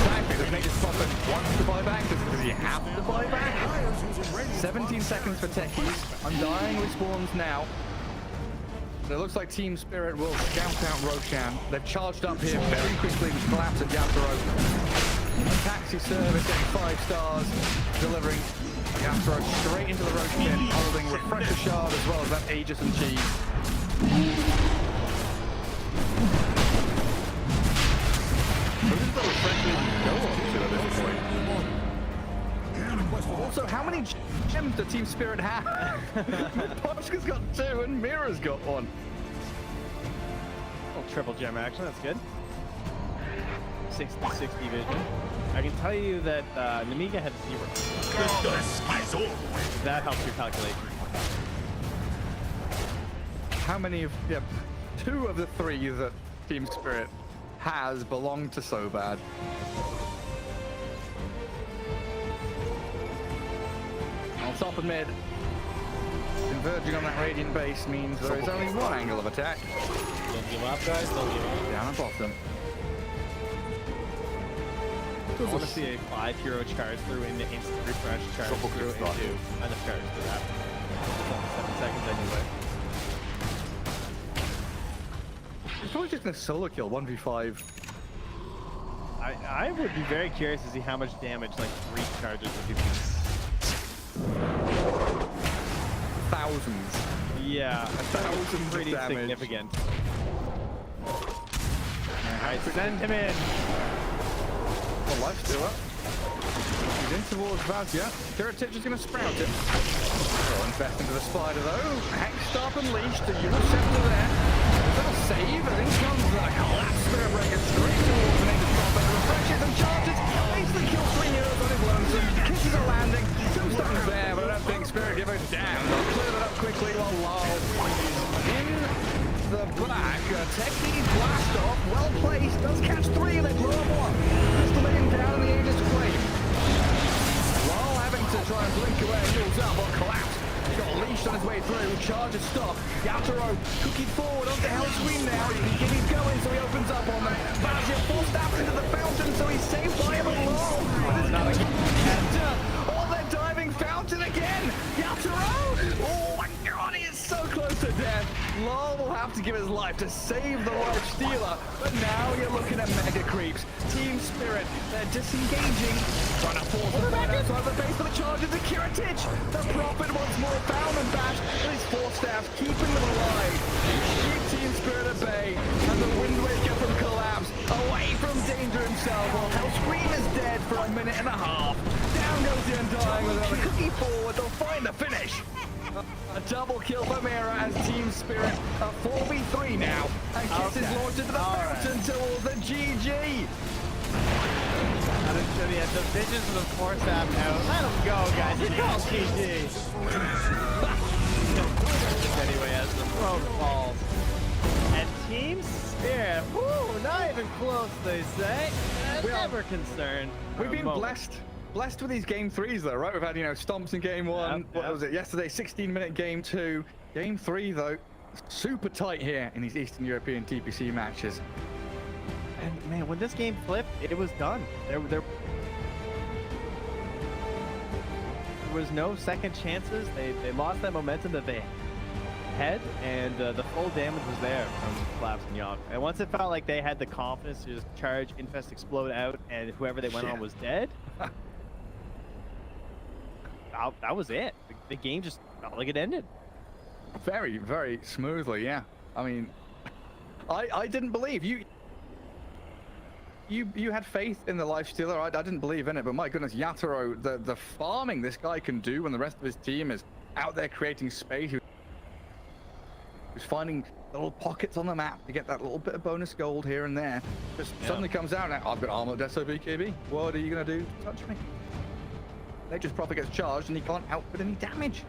Exactly. Does Nature's Prophet wants to buy back? Does he have to buy back? 17 seconds for Techies. Undying respawns now. It looks like Team Spirit will scout out Roshan. They've charged up here very quickly with collapse at Yatoro. Taxi service getting 5 stars, delivering Yatoro straight into the Roshan, holding Refresher Shard as well as that Aegis and Cheese. Who does the Refresher go on to at this point? Also, how many gems does Team Spirit have? Poshka's got 2 and Mira's got 1. Oh, triple gem action, that's good. 60 vision. I can tell you that NEMIGA had 0. That helps your calculation. How many of 2 of the 3 that Team Spirit has belong to So Bad? On top and mid, converging on that Radiant base means there is only one angle of attack. Don't give up, guys. Don't give up. Down and bottom. I want to see a 5 hero charge through into instant refresh, charge through into enough charge for that. 7 seconds anyway. It's probably just a solo kill, 1v5. I would be very curious to see how much damage like 3 charges would do. Thousands. Yeah, Thousands of pretty damage. significant. Alright, send him in. The Lifestealer He's in towards Vaz, yeah. Kiritich is going to sprout it. Oh, invest into the spider though. Hexed up and leashed. The Euro Scepter there. That'll save. And in comes the collapse Spirit Breaker straight towards the native prophet. Refreshes and charges. Basically kills 3 heroes on his lonesome. Kisses a landing. Tombstone's there, but I don't think Spirit gives a damn. They'll clear that up quickly while Lyle in the back. Techie blast off. Well placed. Does catch 3 and they blow up 1. Just laying down in the Aegis Flame. Lyle having to try and blink away. Heals up on collapse. He got leashed on his way through. Charges stop. Yatoro cooking forward onto Hell's Scream now. He's going, so he opens up on them. Bazia forced out into the fountain, so he's saved by him alone. Oh, they're diving fountain again. Yatoro! Oh my god, he is so close to death. Lol will have to give his life to save the life stealer. But now you're looking at mega creeps. Team Spirit, they're disengaging. Trying to force the fight outside the base for the charges of Kiritich. The Prophet once more found and bashed, but his 4 staffs keeping them alive. Keep Team Spirit at bay, and the Wind Waker from Collapse, away from danger himself, while Hellscream is dead for a minute and a half. Down goes the Undying with another cookie forward. They'll find the finish. A double kill for Mira as Team Spirit, a 4v3 now, and Kiss is launched into the fountain towards the GG. Yeah, the visions of the 4 staff out. Let him go, guys. It's called GG. Anyway, as the throw falls. And Team Spirit, whoo, not even close, they say. Never concerned. We've been blessed with these game 3s though, right? We've had, stomps in game 1. What was it? Yesterday, 16-minute game 2. Game 3 though, super tight here in these Eastern European DPC matches. And man, when this game flipped, it was done. There was no second chances. They lost that momentum that they had, and the full damage was there from Collapse and Yogg. And once it felt like they had the confidence to just charge, infest, explode out, and whoever they went on was dead, that was it. The game just felt like it ended. Very, very smoothly, yeah. I mean, I didn't believe you. You had faith in the life stealer. I didn't believe in it, but my goodness, Yatoro, the farming this guy can do when the rest of his team is out there creating space. He's finding little pockets on the map to get that little bit of bonus gold here and there. Just suddenly comes out and I've got armor SOB KB. What are you gonna do to touch me? Nature's Prophet gets charged and he can't output any damage.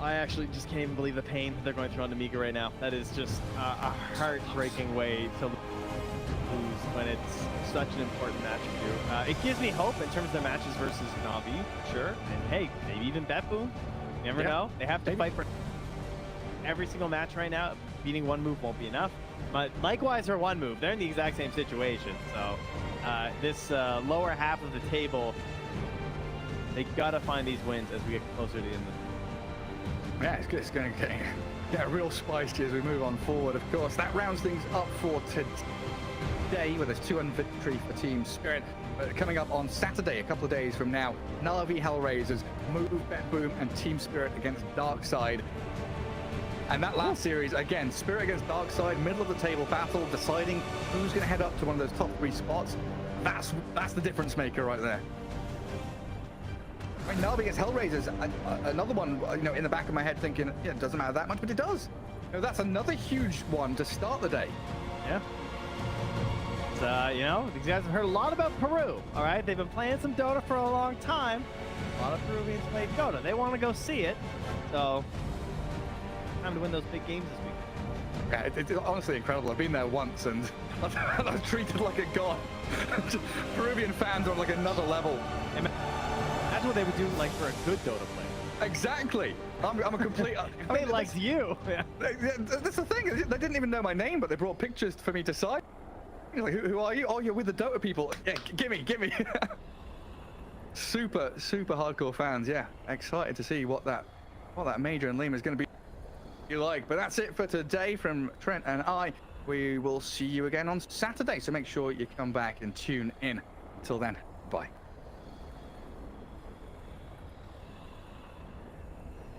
I actually just can't even believe the pain that they're going through on NEMIGA right now. That is just a heartbreaking way to lose when it's such an important match for you. It gives me hope in terms of the matches versus Na'Vi, sure. And hey, maybe even Beppu. You never know. They have to fight for every single match right now. Beating one move won't be enough. But likewise for one move, they're in the exact same situation. So this lower half of the table, they gotta find these wins as we get closer to the end of the Yeah, it's going to get real spicy as we move on forward. Of course, that rounds things up for today with a 2-1 victory for Team Spirit. Coming up on Saturday, a couple of days from now, Na'Vi Hellraisers, Move, Bet Boom, and Team Spirit against Darkside. And that last series, again, Spirit against Darkside, middle of the table battle, deciding who's going to head up to one of those top 3 spots. That's the difference maker right there. I mean, Na'Vi against Hellraisers, another one, in the back of my head thinking, yeah, it doesn't matter that much, but it does. That's another huge one to start the day. Yeah. These guys have heard a lot about Peru, all right? They've been playing some Dota for a long time. A lot of Peruvians play Dota. They want to go see it. So, time to win those big games this week. Yeah, it's honestly incredible. I've been there once and I was treated like a god. Peruvian fans are on like another level. That's what they would do like for a good Dota player. Exactly. I'm a complete... They liked you. Yeah. That's the thing. They didn't even know my name, but they brought pictures for me to sign. Like, who are you? Oh, you're with the Dota people. Yeah, gimme. super hardcore fans. Yeah, excited to see what that Major and Lima is going to be like. But that's it for today from Trent and I. We will see you again on Saturday. So make sure you come back and tune in. Until then, bye.